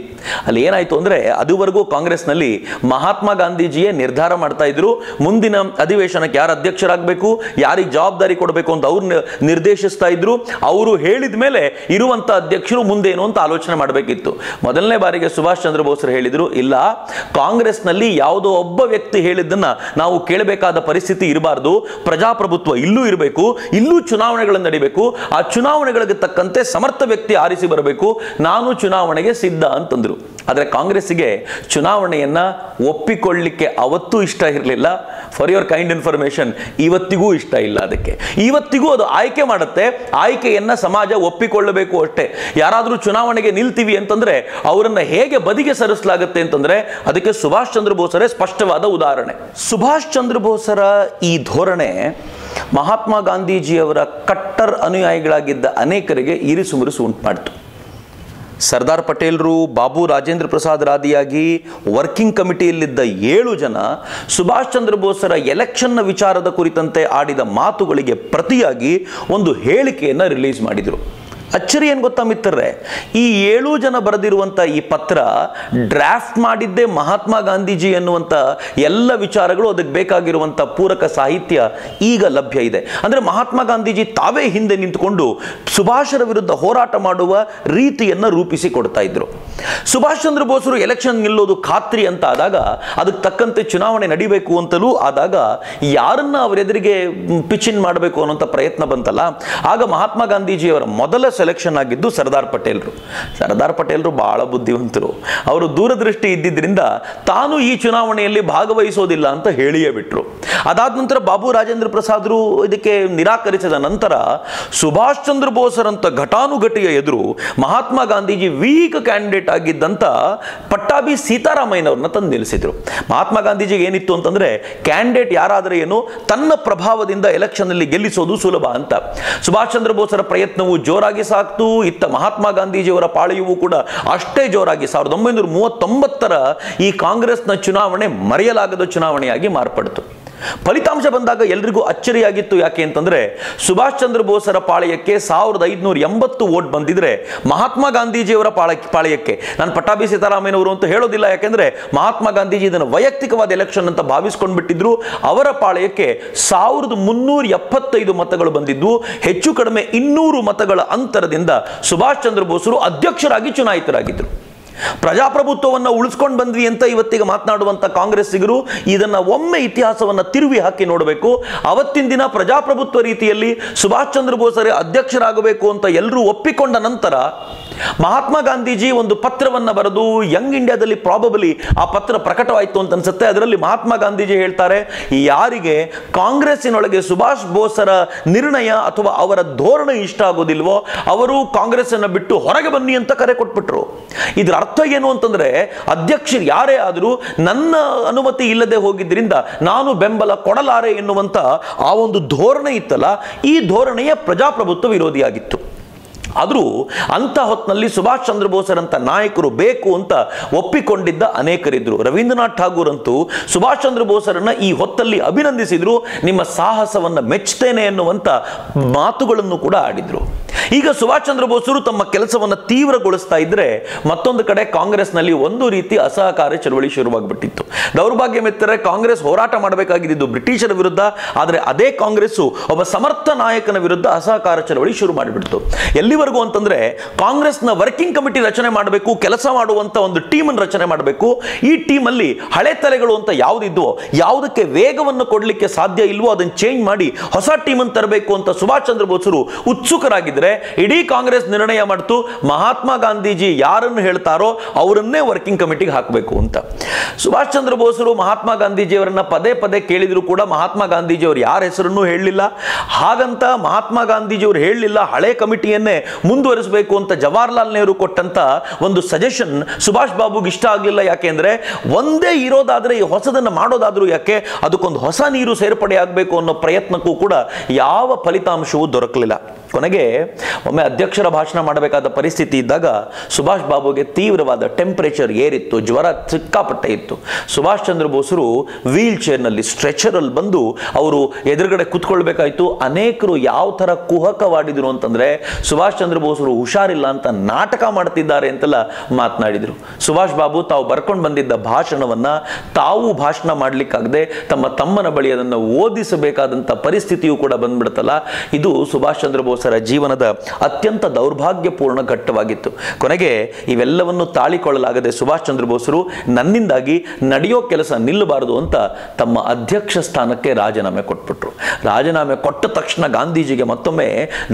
ಏನಾಯ್ತು ಅಂದ್ರೆ, ಅದುವರೆಗೂ ಕಾಂಗ್ರೆಸ್ನಲ್ಲಿ ಮಹಾತ್ಮ ಗಾಂಧೀಜಿಯೇ ನಿರ್ಧಾರ ಮಾಡ್ತಾ ಇದ್ರು, ಮುಂದಿನ ಅಧಿವೇಶನಕ್ಕೆ ಯಾರು ಅಧ್ಯಕ್ಷರಾಗಬೇಕು, ಯಾರಿಗೆ ಜವಾಬ್ದಾರಿ ಕೊಡಬೇಕು ಅಂತ ಅವ್ರು ನಿರ್ದೇಶಿಸ್ತಾ ಇದ್ರು. ಅವರು ಹೇಳಿದ ಮೇಲೆ ಇರುವಂತ ಅಧ್ಯಕ್ಷರು ಮುಂದೇನು ಅಂತ ಆಲೋಚನೆ ಮಾಡಬೇಕಿತ್ತು. ಮೊದಲನೇ ಬಾರಿಗೆ ಸುಭಾಷ್ ಚಂದ್ರ ಬೋಸರು ಹೇಳಿದ್ರು, ಇಲ್ಲ, ಕಾಂಗ್ರೆಸ್ನಲ್ಲಿ ಯಾವುದೋ ಒಬ್ಬ ವ್ಯಕ್ತಿ ಹೇಳಿದ್ದನ್ನ ನಾವು ಕೇಳಬೇಕಾದ ಪರಿಸ್ಥಿತಿ ಇರಬಾರ್ದು, ಪ್ರಜಾಪ್ರಭುತ್ವ ಇಲ್ಲೂ ಇರಬೇಕು, ಇಲ್ಲೂ ಚುನಾವಣೆಗಳನ್ನು ನಡೀಬೇಕು, ಆ ಚುನಾವಣೆಗಳಿಗೆ ತಕ್ಕಂತೆ ಸಮರ್ಥ ವ್ಯಕ್ತಿ ಆರಿಸಿ ಬರಬೇಕು, ನಾನು ಚುನಾವಣೆಗೆ ಸಿದ್ಧ ಅಂತಂದ್ರು. ಆದರೆ ಕಾಂಗ್ರೆಸ್ಸಿಗೆ ಚುನಾವಣೆಯನ್ನ ಒಪ್ಪಿಕೊಳ್ಳಲಿಕ್ಕೆ ಅವತ್ತೂ ಇಷ್ಟ ಇರಲಿಲ್ಲ. ಫಾರ್ ಯುವರ್ ಕೈಂಡ್ ಇನ್ಫಾರ್ಮೇಶನ್, ಇವತ್ತಿಗೂ ಇಷ್ಟ ಇಲ್ಲ. ಅದಕ್ಕೆ ಇವತ್ತಿಗೂ ಅದು ಆಯ್ಕೆ ಮಾಡುತ್ತೆ, ಆಯ್ಕೆಯನ್ನ ಸಮಾಜ ಒಪ್ಪಿಕೊಳ್ಳಬೇಕು ಅಷ್ಟೇ. ಯಾರಾದರೂ ಚುನಾವಣೆಗೆ ನಿಲ್ತೀವಿ ಅಂತಂದ್ರೆ ಅವರನ್ನ ಹೇಗೆ ಬದಿಗೆ ಸರಿಸಲಾಗುತ್ತೆ ಅಂತಂದ್ರೆ ಅದಕ್ಕೆ ಸುಭಾಷ್ ಚಂದ್ರ ಬೋಸರೇ ಸ್ಪಷ್ಟವಾದ ಉದಾಹರಣೆ. ಸುಭಾಷ್ ಚಂದ್ರ ಬೋಸರ ಈ ಧೋರಣೆ ಮಹಾತ್ಮ ಗಾಂಧೀಜಿಯವರ ಕಟ್ಟರ್ ಅನುಯಾಯಿಗಳಾಗಿದ್ದ ಅನೇಕರಿಗೆ ಇರಿಸುಮುರಿಸು ಉಂಟು ಮಾಡಿತು. ಸರ್ದಾರ್ ಪಟೇಲ್ರು, ಬಾಬು ರಾಜೇಂದ್ರ ಪ್ರಸಾದ್ ರಾದಿಯಾಗಿ ವರ್ಕಿಂಗ್ ಕಮಿಟಿಯಲ್ಲಿದ್ದ 7 ಜನ ಸುಭಾಷ್ ಚಂದ್ರ ಬೋಸರ ಎಲೆಕ್ಷನ್ನ ವಿಚಾರದ ಕುರಿತಂತೆ ಆಡಿದ ಮಾತುಗಳಿಗೆ ಪ್ರತಿಯಾಗಿ ಒಂದು ಹೇಳಿಕೆಯನ್ನು ರಿಲೀಸ್ ಮಾಡಿದರು. ಅಚ್ಚರಿ ಏನು ಗೊತ್ತಾ ಮಿತ್ರರೇ, ಈ 7 ಜನ ಬರೆದಿರುವಂಥ ಈ ಪತ್ರ ಡ್ರಾಫ್ಟ್ ಮಾಡಿದ್ದೇ ಮಹಾತ್ಮ ಗಾಂಧೀಜಿ ಎನ್ನುವಂಥ ಎಲ್ಲ ವಿಚಾರಗಳು, ಅದಕ್ಕೆ ಬೇಕಾಗಿರುವಂಥ ಪೂರಕ ಸಾಹಿತ್ಯ ಈಗ ಲಭ್ಯ ಇದೆ. ಅಂದರೆ ಮಹಾತ್ಮ ಗಾಂಧೀಜಿ ತಾವೇ ಹಿಂದೆ ನಿಂತುಕೊಂಡು ಸುಭಾಷರ ವಿರುದ್ಧ ಹೋರಾಟ ಮಾಡುವ ರೀತಿಯನ್ನು ರೂಪಿಸಿ ಕೊಡ್ತಾ ಇದ್ರು. ಸುಭಾಷ್ ಚಂದ್ರ ಬೋಸರು ಎಲೆಕ್ಷನ್ ನಿಲ್ಲೋದು ಖಾತ್ರಿ ಅಂತ ಆದಾಗ, ಅದಕ್ಕೆ ತಕ್ಕಂತೆ ಚುನಾವಣೆ ನಡಿಬೇಕು ಅಂತಲೂ ಆದಾಗ ಯಾರನ್ನ ಅವರೆದುರಿಗೆ ಪಿಚಿನ್ ಮಾಡಬೇಕು ಅನ್ನೋಂಥ ಪ್ರಯತ್ನ ಬಂತಲ್ಲ, ಆಗ ಮಹಾತ್ಮ ಗಾಂಧೀಜಿಯವರ ಮೊದಲ ಸೆಲೆಕ್ಷನ್ ಆಗಿದ್ದು ಸರ್ದಾರ್ ಪಟೇಲ್ರು ಬಹಳ ಬುದ್ಧಿವಂತರು. ಅವರು ದೂರದೃಷ್ಟಿ ಇದ್ದಿದ್ರಿಂದ ತಾನು ಈ ಚುನಾವಣೆಯಲ್ಲಿ ಭಾಗವಹಿಸೋದಿಲ್ಲ ಅಂತ ಹೇಳಿಯೇ ಬಿಟ್ರು. ಅದಾದ ನಂತರ ಬಾಬು ರಾಜೇಂದ್ರ ಪ್ರಸಾದ್ರು ಇದಕ್ಕೆ ನಿರಾಕರಿಸಿದ ನಂತರ ಸುಭಾಷ್ ಚಂದ್ರ ಬೋಸರಂತ ಘಟಾನುಘಟಿಯ ಎದುರು ಮಹಾತ್ಮ ಗಾಂಧೀಜಿ ವೀಕ್ ಕ್ಯಾಂಡಿಡೇಟ್ ಆಗಿದ್ದಂತ ಪಟ್ಟಾಭಿ ಸೀತಾರಾಮಯ್ಯನವ್ರನ್ನ ತಂದು ನಿಲ್ಲಿಸಿದ್ರು. ಮಹಾತ್ಮ ಗಾಂಧೀಜಿಗೆ ಏನಿತ್ತು ಅಂತಂದ್ರೆ, ಕ್ಯಾಂಡಿಡೇಟ್ ಯಾರಾದರೆ ಏನು, ತನ್ನ ಪ್ರಭಾವದಿಂದ ಎಲೆಕ್ಷನ್ ಅಲ್ಲಿ ಗೆಲ್ಲಿಸೋದು ಸುಲಭ ಅಂತ. ಸುಭಾಷ್ ಚಂದ್ರ ಬೋಸರ ಪ್ರಯತ್ನವು ಜೋರಾಗಿ ಸಾಕ್ತು. ಇತ್ತ ಮಹಾತ್ಮ ಗಾಂಧೀಜಿಯವರ ಪಾಳೆಯೂ ಕೂಡ ಅಷ್ಟೇ ಜೋರಾಗಿ 1939ರ ಈ ಕಾಂಗ್ರೆಸ್ನ ಚುನಾವಣೆ ಮರೆಯಲಾಗದ ಚುನಾವಣೆಯಾಗಿ ಮಾರ್ಪಡಿತು. ಫಲಿತಾಂಶ ಬಂದಾಗ ಎಲ್ರಿಗೂ ಅಚ್ಚರಿಯಾಗಿತ್ತು. ಯಾಕೆ ಅಂತಂದ್ರೆ, ಸುಭಾಷ್ ಚಂದ್ರ ಬೋಸರ ಪಾಳೆಯಕ್ಕೆ 1580 ವೋಟ್ ಬಂದಿದ್ರೆ ಮಹಾತ್ಮ ಗಾಂಧೀಜಿಯವರ ಪಾಳೆಯಕ್ಕೆ, ನಾನು ಪಟ್ಟಾಭಿ ಸೀತಾರಾಮಯ್ಯನವರು ಅಂತ ಹೇಳೋದಿಲ್ಲ, ಯಾಕೆಂದ್ರೆ ಮಹಾತ್ಮ ಗಾಂಧೀಜಿ ಇದನ್ನು ವೈಯಕ್ತಿಕವಾದ ಎಲೆಕ್ಷನ್ ಅಂತ ಭಾವಿಸ್ಕೊಂಡು ಬಿಟ್ಟಿದ್ರು, ಅವರ ಪಾಳೆಯಕ್ಕೆ 1375 ಮತಗಳು ಬಂದಿದ್ವು. ಹೆಚ್ಚು ಕಡಿಮೆ 200 ಮತಗಳ ಅಂತರದಿಂದ ಸುಭಾಷ್ ಚಂದ್ರ ಬೋಸರು ಅಧ್ಯಕ್ಷರಾಗಿ ಚುನಾಯಿತರಾಗಿದ್ದರು. ಪ್ರಜಾಪ್ರಭುತ್ವವನ್ನು ಉಳಿಸ್ಕೊಂಡು ಬಂದ್ವಿ ಅಂತ ಇವತ್ತಿಗೆ ಮಾತನಾಡುವಂಥ ಕಾಂಗ್ರೆಸ್ಸಿಗರು ಇದನ್ನು ಒಮ್ಮೆ ಇತಿಹಾಸವನ್ನು ತಿರುವಿ ಹಾಕಿ ನೋಡಬೇಕು. ಅವತ್ತಿನ ದಿನ ಪ್ರಜಾಪ್ರಭುತ್ವ ರೀತಿಯಲ್ಲಿ ಸುಭಾಷ್ ಚಂದ್ರ ಬೋಸರೇ ಅಧ್ಯಕ್ಷರಾಗಬೇಕು ಅಂತ ಎಲ್ಲರೂ ಒಪ್ಪಿಕೊಂಡ ನಂತರ ಮಹಾತ್ಮ ಗಾಂಧೀಜಿ ಒಂದು ಪತ್ರವನ್ನು ಬರೆದು ಯಂಗ್ ಇಂಡಿಯಾದಲ್ಲಿ ಪ್ರಾಬಬಲಿ ಆ ಪತ್ರ ಪ್ರಕಟವಾಯಿತು ಅಂತ ಅನ್ಸುತ್ತೆ. ಅದರಲ್ಲಿ ಮಹಾತ್ಮ ಗಾಂಧೀಜಿ ಹೇಳ್ತಾರೆ, ಯಾರಿಗೆ ಕಾಂಗ್ರೆಸ್ಸಿನೊಳಗೆ ಸುಭಾಷ್ ಬೋಸರ ನಿರ್ಣಯ ಅಥವಾ ಅವರ ಧೋರಣೆ ಇಷ್ಟ ಆಗೋದಿಲ್ವೋ ಅವರು ಕಾಂಗ್ರೆಸ್ ಅನ್ನು ಬಿಟ್ಟು ಹೊರಗೆ ಬನ್ನಿ ಅಂತ ಕರೆ ಕೊಟ್ಬಿಟ್ರು. ಇದರ ಅರ್ಥ ಏನು ಅಂತಂದ್ರೆ, ಅಧ್ಯಕ್ಷರು ಯಾರೇ ಆದರೂ ನನ್ನ ಅನುಮತಿ ಇಲ್ಲದೆ ಹೋಗಿದ್ದರಿಂದ ನಾನು ಬೆಂಬಲ ಕೊಡಲಾರೆ ಎನ್ನುವಂತ ಆ ಒಂದು ಧೋರಣೆ ಇತ್ತಲ್ಲ, ಈ ಧೋರಣೆಯ ಪ್ರಜಾಪ್ರಭುತ್ವ ವಿರೋಧಿಯಾಗಿತ್ತು. ಆದರೂ ಅಂಥ ಹೊತ್ತಿನಲ್ಲಿ ಸುಭಾಷ್ ಚಂದ್ರ ಬೋಸರಂಥ ನಾಯಕರು ಬೇಕು ಅಂತ ಒಪ್ಪಿಕೊಂಡಿದ್ದ ಅನೇಕರಿದ್ದರು. ರವೀಂದ್ರನಾಥ್ ಠಾಗೂರ್ ಅಂತೂ ಸುಭಾಷ್ ಚಂದ್ರ ಬೋಸರನ್ನ ಈ ಹೊತ್ತಲ್ಲಿ ಅಭಿನಂದಿಸಿದ್ರು, ನಿಮ್ಮ ಸಾಹಸವನ್ನು ಮೆಚ್ಚುತ್ತೇನೆ ಎನ್ನುವಂಥ ಮಾತುಗಳನ್ನು ಕೂಡ ಆಡಿದ್ರು. ಈಗ ಸುಭಾಷ್ ಚಂದ್ರ ಬೋಸರು ತಮ್ಮ ಕೆಲಸವನ್ನು ತೀವ್ರಗೊಳಿಸ್ತಾ ಇದ್ರೆ, ಮತ್ತೊಂದು ಕಡೆ ಕಾಂಗ್ರೆಸ್ನಲ್ಲಿ ಒಂದು ರೀತಿ ಅಸಹಕಾರ ಚಳವಳಿ ಶುರುವಾಗ್ಬಿಟ್ಟಿತ್ತು. ದೌರ್ಭಾಗ್ಯ ಮಿತ್ರರೇ, ಕಾಂಗ್ರೆಸ್ ಹೋರಾಟ ಮಾಡಬೇಕಾಗಿದ್ದು ಬ್ರಿಟಿಷರ ವಿರುದ್ಧ, ಆದರೆ ಅದೇ ಕಾಂಗ್ರೆಸ್ಸು ಒಬ್ಬ ಸಮರ್ಥ ನಾಯಕನ ವಿರುದ್ಧ ಅಸಹಕಾರ ಚಳವಳಿ ಶುರು ಮಾಡಿಬಿಡ್ತು. ಎಲ್ಲಿವರೆಗೂ ಅಂತಂದ್ರೆ, ಕಾಂಗ್ರೆಸ್ನ ವರ್ಕಿಂಗ್ ಕಮಿಟಿ ರಚನೆ ಮಾಡಬೇಕು, ಕೆಲಸ ಮಾಡುವಂತ ಒಂದು ಟೀಮ್ ಅನ್ನು ರಚನೆ ಮಾಡಬೇಕು. ಈ ಟೀಮ್ ಅಲ್ಲಿ ಹಳೆ ತಲೆಗಳು ಅಂತ ಯಾವುದಿದ್ವೋ, ಯಾವುದಕ್ಕೆ ವೇಗವನ್ನು ಕೊಡಲಿಕ್ಕೆ ಸಾಧ್ಯ ಇಲ್ವೋ ಅದನ್ನು ಚೇಂಜ್ ಮಾಡಿ ಹೊಸ ಟೀಮ್ ಅನ್ನು ತರಬೇಕು ಅಂತ ಸುಭಾಷ್ ಚಂದ್ರ ಬೋಸರು ಉತ್ಸುಕರಾಗಿದ್ರೆ, ಇಡೀ ಕಾಂಗ್ರೆಸ್ ನಿರ್ಣಯ ಮಾಡಿತು ಮಹಾತ್ಮ ಗಾಂಧೀಜಿ ಯಾರನ್ನು ಹೇಳ್ತಾರೋ ಅವರನ್ನೇ ವರ್ಕಿಂಗ್ ಕಮಿಟಿಗೆ ಹಾಕಬೇಕು ಅಂತ. ಸುಭಾಷ್ ಚಂದ್ರ ಬೋಸರು ಮಹಾತ್ಮ ಗಾಂಧೀಜಿಯವರನ್ನ ಪದೇ ಪದೇ ಕೇಳಿದ್ರು ಕೂಡ ಮಹಾತ್ಮ ಗಾಂಧೀಜಿಯವರು ಯಾರ ಹೆಸರನ್ನು ಹೇಳಲಿಲ್ಲ. ಹಾಗಂತ ಮಹಾತ್ಮ ಗಾಂಧೀಜಿಯವರು ಹೇಳಲಿಲ್ಲ ಹಳೆ ಕಮಿಟಿಯನ್ನೇ ಮುಂದುವರಿಸಬೇಕು ಅಂತ ಜವಾಹರ್ಲಾಲ್ ನೆಹರು ಕೊಟ್ಟಂತ ಒಂದು ಸಜೆಷನ್ ಸುಭಾಷ್ ಬಾಬುಗೆ ಇಷ್ಟ ಆಗಲಿಲ್ಲ. ಯಾಕೆಂದ್ರೆ ಒಂದೇ ಇರೋದಾದ್ರೆ ಈ ಹೊಸದನ್ನು ಮಾಡೋದಾದ್ರೂ ಯಾಕೆ, ಅದಕ್ಕೊಂದು ಹೊಸ ನೀರು ಸೇರ್ಪಡೆ ಆಗಬೇಕು ಅನ್ನೋ ಪ್ರಯತ್ನಕ್ಕೂ ಕೂಡ ಯಾವ ಫಲಿತಾಂಶವೂ ದೊರಕಲಿಲ್ಲ. ಕೊನೆಗೆ ಒಮ್ಮೆ ಅಧ್ಯಕ್ಷರ ಭಾಷಣ ಮಾಡಬೇಕಾದ ಪರಿಸ್ಥಿತಿ ಇದ್ದಾಗ ಸುಭಾಷ್ ಬಾಬುಗೆ ತೀವ್ರವಾದ ಟೆಂಪರೇಚರ್ ಏರಿತ್ತು, ಜ್ವರ ಸಿಕ್ಕಾಪಟ್ಟೆ ಇತ್ತು. ಸುಭಾಷ್ ಚಂದ್ರ ಬೋಸರು ವೀಲ್ ಚೇರ್ನಲ್ಲಿ ಸ್ಟ್ರೆಚರಲ್ಲಿ ಬಂದು ಅವರು ಎದುರುಗಡೆ ಕೂತ್ಕೊಳ್ಬೇಕಾಯ್ತು. ಅನೇಕರು ಯಾವ ಥರ ಕುಹಕವಾಡಿದ್ರು ಅಂತಂದ್ರೆ, ಸುಭಾಷ್ ಚಂದ್ರ ಬೋಸರು ಹುಷಾರಿಲ್ಲ ಅಂತ ನಾಟಕ ಮಾಡ್ತಿದ್ದಾರೆ ಅಂತೆಲ್ಲ ಮಾತನಾಡಿದರು. ಸುಭಾಷ್ ಬಾಬು ತಾವು ಬರ್ಕೊಂಡು ಬಂದಿದ್ದ ಭಾಷಣವನ್ನ ತಾವು ಭಾಷಣ ಮಾಡಲಿಕ್ಕಾಗದೆ ತಮ್ಮ ತಮ್ಮನ ಬಳಿ ಅದನ್ನು ಓದಿಸಬೇಕಾದಂಥ ಪರಿಸ್ಥಿತಿಯೂ ಕೂಡ ಬಂದ್ಬಿಡುತ್ತಲ್ಲ. ಇದು ಸುಭಾಷ್ ಚಂದ್ರ ಬೋಸರ ಜೀವನದ ಅತ್ಯಂತ ದೌರ್ಭಾಗ್ಯಪೂರ್ಣ ಘಟ್ಟವಾಗಿತ್ತು. ಕೊನೆಗೆ ಇವೆಲ್ಲವನ್ನು ತಾಳಿಕೊಳ್ಳಲಾಗದೆ ಸುಭಾಷ್ ಚಂದ್ರ ಬೋಸರು ನನ್ನಿಂದಾಗಿ ನಡೆಯೋ ಕೆಲಸ ನಿಲ್ಲಬಾರದು ಅಂತ ತಮ್ಮ ಅಧ್ಯಕ್ಷ ಸ್ಥಾನಕ್ಕೆ ರಾಜೀನಾಮೆ ಕೊಟ್ಬಿಟ್ರು. ರಾಜೀನಾಮೆ ಕೊಟ್ಟ ತಕ್ಷಣ ಗಾಂಧೀಜಿಗೆ ಮತ್ತೊಮ್ಮೆ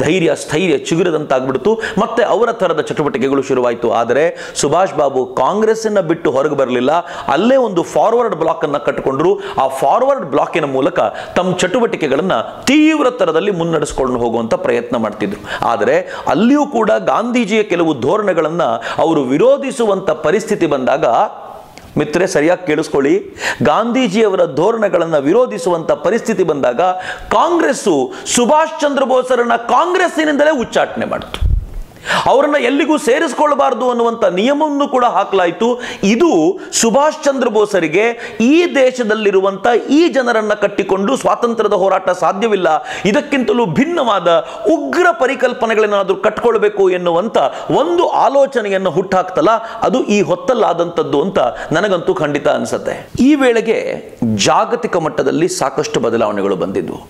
ಧೈರ್ಯ ಸ್ಥೈರ್ಯ ಚಿಗುರಿದಂತಾಗ್ಬಿಡ್ತು. ಮತ್ತೆ ಅವರ ತರದ ಚಟುವಟಿಕೆಗಳು ಶುರುವಾಯಿತು. ಆದರೆ ಸುಭಾಷ್ ಬಾಬು ಕಾಂಗ್ರೆಸ್ಸನ್ನ ಬಿಟ್ಟು ಹೊರಗೆ ಬರಲಿಲ್ಲ. ಅಲ್ಲೇ ಒಂದು ಫಾರ್ವರ್ಡ್ ಬ್ಲಾಕ್ ಅನ್ನ ಕಟ್ಟಿಕೊಂಡ್ರು. ಆ ಫಾರ್ವರ್ಡ್ ಬ್ಲಾಕಿನ ಮೂಲಕ ತಮ್ಮ ಚಟುವಟಿಕೆಗಳನ್ನ ತೀವ್ರ ತರದಲ್ಲಿ ಮುನ್ನಡೆಸಿಕೊಂಡು ಹೋಗುವಂತ ಪ್ರಯತ್ನ ಮಾಡ್ತಿದ್ರು. ಆದರೆ ಅಲ್ಲಿಯೂ ಕೂಡ ಗಾಂಧೀಜಿಯ ಕೆಲವು ಧೋರಣೆಗಳನ್ನ ಅವರು ವಿರೋಧಿಸುವಂತ ಪರಿಸ್ಥಿತಿ ಬಂದಾಗ, ಮಿತ್ರರೇ ಸರಿಯಾಗಿ ಕೇಳಿಸ್ಕೊಳ್ಳಿ, ಗಾಂಧೀಜಿಯವರ ಧೋರಣೆಗಳನ್ನು ವಿರೋಧಿಸುವಂತ ಪರಿಸ್ಥಿತಿ ಬಂದಾಗ ಕಾಂಗ್ರೆಸ್ಸು ಸುಭಾಷ್ ಚಂದ್ರ ಬೋಸರನ್ನ ಕಾಂಗ್ರೆಸ್ಸಿನಿಂದಲೇ ಉಚ್ಚಾಟನೆ ಮಾಡಿತು. ಅವರನ್ನ ಎಲ್ಲಿಗೂ ಸೇರಿಸಿಕೊಳ್ಳಬಾರದು ಅನ್ನುವಂಥ ನಿಯಮವನ್ನು ಕೂಡ ಹಾಕಲಾಯಿತು. ಇದು ಸುಭಾಷ್ ಚಂದ್ರ ಬೋಸರಿಗೆ ಈ ದೇಶದಲ್ಲಿರುವಂಥ ಈ ಜನರನ್ನ ಕಟ್ಟಿಕೊಂಡು ಸ್ವಾತಂತ್ರ್ಯದ ಹೋರಾಟ ಸಾಧ್ಯವಿಲ್ಲ, ಇದಕ್ಕಿಂತಲೂ ಭಿನ್ನವಾದ ಉಗ್ರ ಪರಿಕಲ್ಪನೆಗಳನ್ನಾದರೂ ಕಟ್ಕೊಳ್ಬೇಕು ಎನ್ನುವಂಥ ಒಂದು ಆಲೋಚನೆಯನ್ನು ಹುಟ್ಟಾಕ್ತಲ್ಲ, ಅದು ಈ ಹೊತ್ತಲ್ಲಾದಂಥದ್ದು ಅಂತ ನನಗಂತೂ ಖಂಡಿತ ಅನಿಸುತ್ತೆ. ಈ ವೇಳೆಗೆ ಜಾಗತಿಕ ಮಟ್ಟದಲ್ಲಿ ಸಾಕಷ್ಟು ಬದಲಾವಣೆಗಳು ಬಂದಿದ್ವು.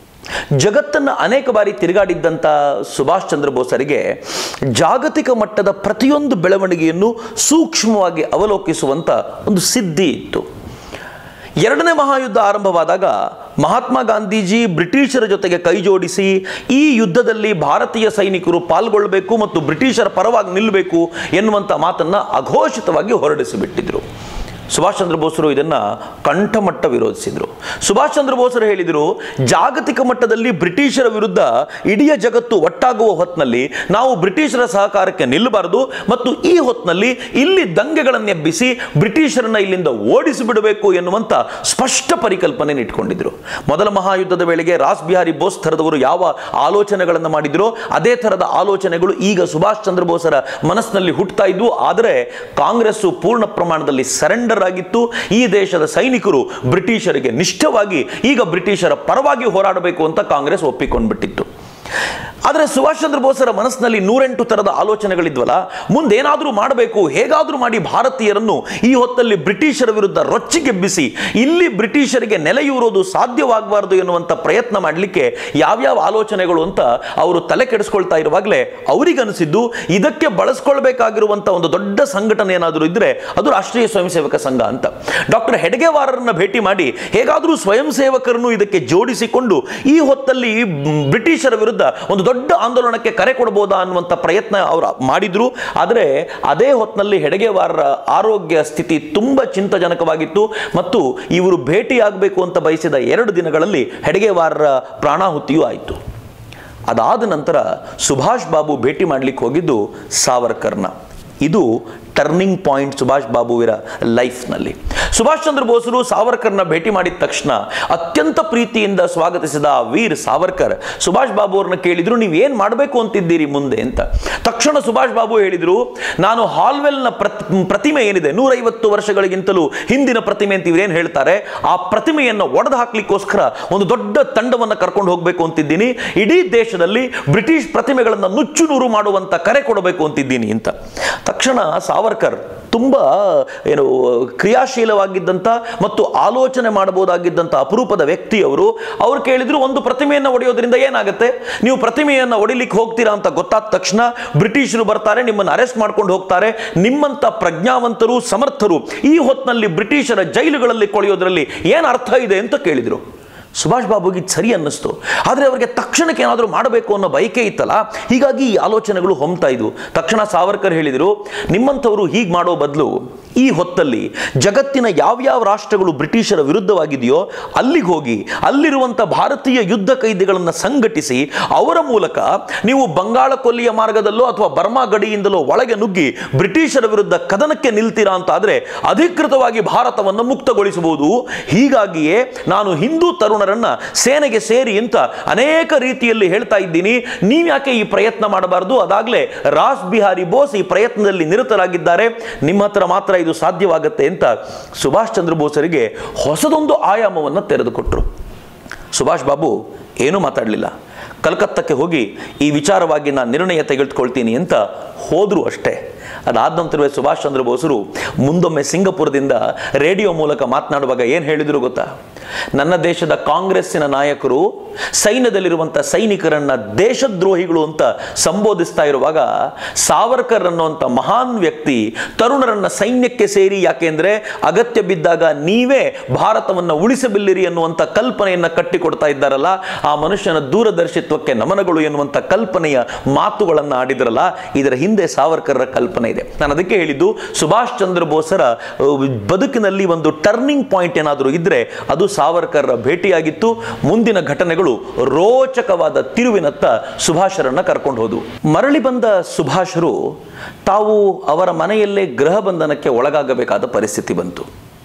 ಜಗತ್ತನ್ನು ಅನೇಕ ಬಾರಿ ತಿರುಗಾಡಿದ್ದಂಥ ಸುಭಾಷ್ ಚಂದ್ರ ಬೋಸರಿಗೆ ಜಾಗತಿಕ ಮಟ್ಟದ ಪ್ರತಿಯೊಂದು ಬೆಳವಣಿಗೆಯನ್ನು ಸೂಕ್ಷ್ಮವಾಗಿ ಅವಲೋಕಿಸುವಂಥ ಒಂದು ಸಿದ್ಧಿ ಇತ್ತು. ಎರಡನೇ ಮಹಾಯುದ್ಧ ಆರಂಭವಾದಾಗ ಮಹಾತ್ಮ ಗಾಂಧೀಜಿ ಬ್ರಿಟಿಷರ ಜೊತೆಗೆ ಕೈ ಜೋಡಿಸಿ ಈ ಯುದ್ಧದಲ್ಲಿ ಭಾರತೀಯ ಸೈನಿಕರು ಪಾಲ್ಗೊಳ್ಳಬೇಕು ಮತ್ತು ಬ್ರಿಟಿಷರ ಪರವಾಗಿ ನಿಲ್ಲಬೇಕು ಎನ್ನುವಂಥ ಮಾತನ್ನು ಅಘೋಷಿತವಾಗಿ ಹೊರಡಿಸಿಬಿಟ್ಟಿದ್ರು. ಸುಭಾಷ್ ಚಂದ್ರ ಬೋಸರು ಇದನ್ನ ಕಂಠಮಟ್ಟ ವಿರೋಧಿಸಿದ್ರು. ಸುಭಾಷ್ ಚಂದ್ರ ಬೋಸರು ಹೇಳಿದರು, ಜಾಗತಿಕ ಮಟ್ಟದಲ್ಲಿ ಬ್ರಿಟಿಷರ ವಿರುದ್ಧ ಇಡೀ ಜಗತ್ತು ಒಟ್ಟಾಗುವ ಹೊತ್ತಿನಲ್ಲಿ ನಾವು ಬ್ರಿಟಿಷರ ಸಹಕಾರಕ್ಕೆ ನಿಲ್ಲಬಾರದು ಮತ್ತು ಈ ಹೊತ್ತಿನಲ್ಲಿ ಇಲ್ಲಿ ದಂಗೆಗಳನ್ನೆಬ್ಬಿಸಿ ಬ್ರಿಟಿಷರನ್ನ ಇಲ್ಲಿಂದ ಓಡಿಸಿಬಿಡಬೇಕು ಎನ್ನುವಂಥ ಸ್ಪಷ್ಟ ಪರಿಕಲ್ಪನೆ ಇಟ್ಕೊಂಡಿದ್ರು. ಮೊದಲ ಮಹಾಯುದ್ಧದ ವೇಳೆಗೆ ರಾಸ್ ಬಿಹಾರಿ ಬೋಸ್ ಥರದವರು ಯಾವ ಆಲೋಚನೆಗಳನ್ನು ಮಾಡಿದ್ರೋ ಅದೇ ಥರದ ಆಲೋಚನೆಗಳು ಈಗ ಸುಭಾಷ್ ಚಂದ್ರ ಬೋಸರ ಮನಸ್ಸಿನಲ್ಲಿ ಹುಟ್ಟುತ್ತಾ ಇದ್ವು. ಆದರೆ ಕಾಂಗ್ರೆಸ್ಸು ಪೂರ್ಣ ಪ್ರಮಾಣದಲ್ಲಿ ಸರೆಂಡರ್ ಆಗಿತ್ತು. ಈ ದೇಶದ ಸೈನಿಕರು ಬ್ರಿಟಿಷರಿಗೆ ನಿಷ್ಠವಾಗಿ ಈಗ ಬ್ರಿಟಿಷರ ಪರವಾಗಿ ಹೋರಾಡಬೇಕು ಅಂತ ಕಾಂಗ್ರೆಸ್ ಒಪ್ಪಿಕೊಂಡ್ಬಿಟ್ಟಿತ್ತು. ಆದರೆ ಸುಭಾಷ್ ಚಂದ್ರ ಬೋಸರ ಮನಸ್ಸಿನಲ್ಲಿ 108 ಥರದ ಆಲೋಚನೆಗಳಿದ್ವಲ್ಲ, ಮುಂದೇನಾದರೂ ಮಾಡಬೇಕು, ಹೇಗಾದರೂ ಮಾಡಿ ಭಾರತೀಯರನ್ನು ಈ ಹೊತ್ತಲ್ಲಿ ಬ್ರಿಟಿಷರ ವಿರುದ್ಧ ರೊಚ್ಚಿಗೆಬ್ಬಿಸಿ ಇಲ್ಲಿ ಬ್ರಿಟಿಷರಿಗೆ ನೆಲೆಯೂರೋದು ಸಾಧ್ಯವಾಗಬಾರದು ಎನ್ನುವಂಥ ಪ್ರಯತ್ನ ಮಾಡಲಿಕ್ಕೆ ಯಾವ್ಯಾವ ಆಲೋಚನೆಗಳು ಅಂತ ಅವರು ತಲೆ ಕೆಡಿಸ್ಕೊಳ್ತಾ ಇರುವಾಗಲೇ ಅವರಿಗನಿಸಿದ್ದು ಇದಕ್ಕೆ ಬಳಸ್ಕೊಳ್ಬೇಕಾಗಿರುವಂಥ ಒಂದು ದೊಡ್ಡ ಸಂಘಟನೆ ಏನಾದರೂ ಇದ್ದರೆ ಅದು ರಾಷ್ಟ್ರೀಯ ಸ್ವಯಂ ಸೇವಕ ಸಂಘ ಅಂತ. ಡಾಕ್ಟರ್ ಹೆಡ್ಗೆವಾರರನ್ನ ಭೇಟಿ ಮಾಡಿ ಹೇಗಾದರೂ ಸ್ವಯಂ ಸೇವಕರನ್ನು ಇದಕ್ಕೆ ಜೋಡಿಸಿಕೊಂಡು ಈ ಹೊತ್ತಲ್ಲಿ ಬ್ರಿಟಿಷರ ವಿರುದ್ಧ ಒಂದು ದೊಡ್ಡ ಆಂದೋಲನಕ್ಕೆ ಕರೆ ಕೊಡಬಹುದಾ ಅನ್ನುವಂಥ ಪ್ರಯತ್ನ ಅವರು ಮಾಡಿದ್ರು. ಆದರೆ ಅದೇ ಹೊತ್ತಿನಲ್ಲಿ ಹೆಡ್ಗೆವಾರರ ಆರೋಗ್ಯ ಸ್ಥಿತಿ ತುಂಬಾ ಚಿಂತಾಜನಕವಾಗಿತ್ತು ಮತ್ತು ಇವರು ಭೇಟಿಯಾಗಬೇಕು ಅಂತ ಬಯಸಿದ 2 ದಿನಗಳಲ್ಲಿ ಹೆಡ್ಗೆವಾರರ ಪ್ರಾಣಾಹುತಿಯೂ ಆಯಿತು. ಅದಾದ ನಂತರ ಸುಭಾಷ್ ಬಾಬು ಭೇಟಿ ಮಾಡಲಿಕ್ಕೆ ಹೋಗಿದ್ದು ಸಾವರ್ಕರ್ನ. ಇದು ಟರ್ನಿಂಗ್ ಪಾಯಿಂಟ್ ಸುಭಾಷ್ ಬಾಬುವಿರ ಲೈಫ್ನಲ್ಲಿ. ಸುಭಾಷ್ ಚಂದ್ರ ಬೋಸರು ಸಾವರ್ಕರ್ನ ಭೇಟಿ ಮಾಡಿದ ತಕ್ಷಣ ಅತ್ಯಂತ ಪ್ರೀತಿಯಿಂದ ಸ್ವಾಗತಿಸಿದ ವೀರ್ ಸಾವರ್ಕರ್ ಸುಭಾಷ್ ಬಾಬು ಅವ್ರನ್ನ ಕೇಳಿದ್ರು, ನೀವು ಏನು ಮಾಡಬೇಕು ಅಂತಿದ್ದೀರಿ ಮುಂದೆ ಅಂತ. ತಕ್ಷಣ ಸುಭಾಷ್ ಬಾಬು ಹೇಳಿದ್ರು, ನಾನು ಹಾಲ್ವೆಲ್ನ ಪ್ರತಿಮೆ ಏನಿದೆ 150 ವರ್ಷಗಳಿಗಿಂತಲೂ ಹಿಂದಿನ ಪ್ರತಿಮೆ ಅಂತ ಇವ್ರೇನು ಹೇಳ್ತಾರೆ, ಆ ಪ್ರತಿಮೆಯನ್ನು ಒಡೆದು ಹಾಕ್ಲಿಕ್ಕೋಸ್ಕರ ಒಂದು ದೊಡ್ಡ ತಂಡವನ್ನು ಕರ್ಕೊಂಡು ಹೋಗಬೇಕು ಅಂತಿದ್ದೀನಿ. ಇಡೀ ದೇಶದಲ್ಲಿ ಬ್ರಿಟಿಷ್ ಪ್ರತಿಮೆಗಳನ್ನು ನುಚ್ಚು ನೂರು ಮಾಡುವಂತ ಕರೆ ಕೊಡಬೇಕು ಅಂತಿದ್ದೀನಿ ಅಂತ. ತಕ್ಷಣ ಸಾವರ್ಕರ್ ತುಂಬಾ ಕ್ರಿಯಾಶೀಲವಾಗಿದ್ದಂಥ ಮತ್ತು ಆಲೋಚನೆ ಮಾಡಬಹುದಾಗಿದ್ದಂಥ ಅಪರೂಪದ ವ್ಯಕ್ತಿಯವರು. ಅವ್ರು ಕೇಳಿದ್ರು, ಒಂದು ಪ್ರತಿಮೆಯನ್ನು ಒಡೆಯೋದ್ರಿಂದ ಏನಾಗುತ್ತೆ, ನೀವು ಪ್ರತಿಮೆಯನ್ನು ಒಡಿಲಿಕ್ಕೆ ಹೋಗ್ತೀರಾ ಅಂತ ಗೊತ್ತಾದ ತಕ್ಷಣ ಬ್ರಿಟಿಷರು ಬರ್ತಾರೆ, ನಿಮ್ಮನ್ನು ಅರೆಸ್ಟ್ ಮಾಡ್ಕೊಂಡು ಹೋಗ್ತಾರೆ. ನಿಮ್ಮಂಥ ಪ್ರಜ್ಞಾವಂತರು ಸಮರ್ಥರು ಈ ಹೊತ್ತಿನಲ್ಲಿ ಬ್ರಿಟಿಷರ ಜೈಲುಗಳಲ್ಲಿ ಕೊಳೆಯೋದ್ರಲ್ಲಿ ಏನು ಅರ್ಥ ಇದೆ ಅಂತ ಕೇಳಿದ್ರು. ಸುಭಾಷ್ ಬಾಬುಗೆ ಸರಿ ಅನ್ನಿಸ್ತು. ಆದರೆ ಅವರಿಗೆ ತಕ್ಷಣಕ್ಕೆ ಏನಾದರೂ ಮಾಡಬೇಕು ಅನ್ನೋ ಬಯಕೆ ಇತ್ತಲ್ಲ, ಹೀಗಾಗಿ ಈ ಆಲೋಚನೆಗಳು ಹೊಮ್ತಾ ಇದ್ವು. ತಕ್ಷಣ ಸಾವರ್ಕರ್ ಹೇಳಿದರು, ನಿಮ್ಮಂಥವರು ಹೀಗೆ ಮಾಡೋ ಬದಲು ಈ ಹೊತ್ತಲ್ಲಿ ಜಗತ್ತಿನ ಯಾವ್ಯಾವ ರಾಷ್ಟ್ರಗಳು ಬ್ರಿಟಿಷರ ವಿರುದ್ಧವಾಗಿದೆಯೋ ಅಲ್ಲಿಗೆ ಹೋಗಿ ಅಲ್ಲಿರುವಂಥ ಭಾರತೀಯ ಯುದ್ಧ ಕೈದಿಗಳನ್ನು ಸಂಘಟಿಸಿ ಅವರ ಮೂಲಕ ನೀವು ಬಂಗಾಳ ಕೊಲ್ಲಿಯ ಮಾರ್ಗದಲ್ಲೋ ಅಥವಾ ಬರ್ಮಾ ಗಡಿಯಿಂದಲೋ ಒಳಗೆ ನುಗ್ಗಿ ಬ್ರಿಟಿಷರ ವಿರುದ್ಧ ಕದನಕ್ಕೆ ನಿಲ್ತೀರಾ ಅಂತ ಆದರೆ ಅಧಿಕೃತವಾಗಿ ಭಾರತವನ್ನು ಮುಕ್ತಗೊಳಿಸಬಹುದು. ಹೀಗಾಗಿಯೇ ನಾನು ಹಿಂದೂ ತರುಣರನ್ನ ಸೇನೆಗೆ ಸೇರಿ ಅಂತ ಅನೇಕ ರೀತಿಯಲ್ಲಿ ಹೇಳ್ತಾ ಇದ್ದೀನಿ. ನೀವ್ಯಾಕೆ ಈ ಪ್ರಯತ್ನ ಮಾಡಬಾರದು? ಅದಾಗಲೇ ರಾಸ್ ಬಿಹಾರಿ ಬೋಸ್ ಈ ಪ್ರಯತ್ನದಲ್ಲಿ ನಿರತರಾಗಿದ್ದಾರೆ, ನಿಮ್ಮ ಹತ್ರ ಮಾತ್ರ ಇದು ಸಾಧ್ಯವಾಗುತ್ತೆ ಅಂತ ಸುಭಾಷ್ ಚಂದ್ರ ಬೋಸರಿಗೆ ಹೊಸದೊಂದು ಆಯಾಮವನ್ನು ತೆರೆದುಕೊಟ್ರು. ಸುಭಾಷ್ ಬಾಬು ಏನೂ ಮಾತಾಡಲಿಲ್ಲ. ಕಲ್ಕತ್ತಕ್ಕೆ ಹೋಗಿ ಈ ವಿಚಾರವಾಗಿ ನಾನು ನಿರ್ಣಯ ತೆಗೆದುಕೊಳ್ತೀನಿ ಅಂತ ಹೋದ್ರು ಅಷ್ಟೇ. ಅದಾದ ನಂತರವೇ ಸುಭಾಷ್ ಚಂದ್ರ ಬೋಸರು ಮುಂದೊಮ್ಮೆ ಸಿಂಗಪುರದಿಂದ ರೇಡಿಯೋ ಮೂಲಕ ಮಾತನಾಡುವಾಗ ಏನು ಹೇಳಿದ್ರು ಗೊತ್ತಾ? ನನ್ನ ದೇಶದ ಕಾಂಗ್ರೆಸ್ಸಿನ ನಾಯಕರು ಸೈನ್ಯದಲ್ಲಿರುವಂಥ ಸೈನಿಕರನ್ನ ದೇಶದ್ರೋಹಿಗಳು ಅಂತ ಸಂಬೋಧಿಸ್ತಾ ಇರುವಾಗ ಸಾವರ್ಕರ್ ಅನ್ನುವಂಥ ಮಹಾನ್ ವ್ಯಕ್ತಿ ತರುಣರನ್ನ ಸೈನ್ಯಕ್ಕೆ ಸೇರಿ, ಯಾಕೆಂದ್ರೆ ಅಗತ್ಯ ಬಿದ್ದಾಗ ನೀವೇ ಭಾರತವನ್ನು ಉಳಿಸಬಲ್ಲಿರಿ ಎನ್ನುವಂಥ ಕಲ್ಪನೆಯನ್ನು ಕಟ್ಟಿಕೊಡ್ತಾ ಇದ್ದಾರಲ್ಲ, ಆ ಮನುಷ್ಯನ ದೂರದರ್ಶಿತ್ವಕ್ಕೆ ನಮನಗಳು ಎನ್ನುವಂಥ ಕಲ್ಪನೆಯ ಮಾತುಗಳನ್ನು ಆಡಿದ್ರಲ್ಲ, ಇದರ ಹಿಂದೆ ಸಾವರ್ಕರ್ರ ಕಲ್ಪನೆ ಇದೆ. ನಾನು ಅದಕ್ಕೆ ಹೇಳಿದ್ದು, ಸುಭಾಷ್ ಚಂದ್ರ ಬೋಸರ ಬದುಕಿನಲ್ಲಿ ಒಂದು ಟರ್ನಿಂಗ್ ಪಾಯಿಂಟ್ ಏನಾದರೂ ಇದ್ರೆ ಅದು ಸಾವರ್ಕರ್ರ ಭೇಟಿಯಾಗಿತ್ತು. ಮುಂದಿನ ಘಟನೆಗಳು ರೋಚಕವಾದ ತಿರುವಿನತ್ತ ಸುಭಾಷರನ್ನ ಕರ್ಕೊಂಡು ಹೋದವು. ಮರಳಿ ಬಂದ ಸುಭಾಷರು ತಾವು ಅವರ ಮನೆಯಲ್ಲೇ ಗೃಹ ಬಂಧನಕ್ಕೆ ಒಳಗಾಗಬೇಕಾದ ಪರಿಸ್ಥಿತಿ ಬಂತು.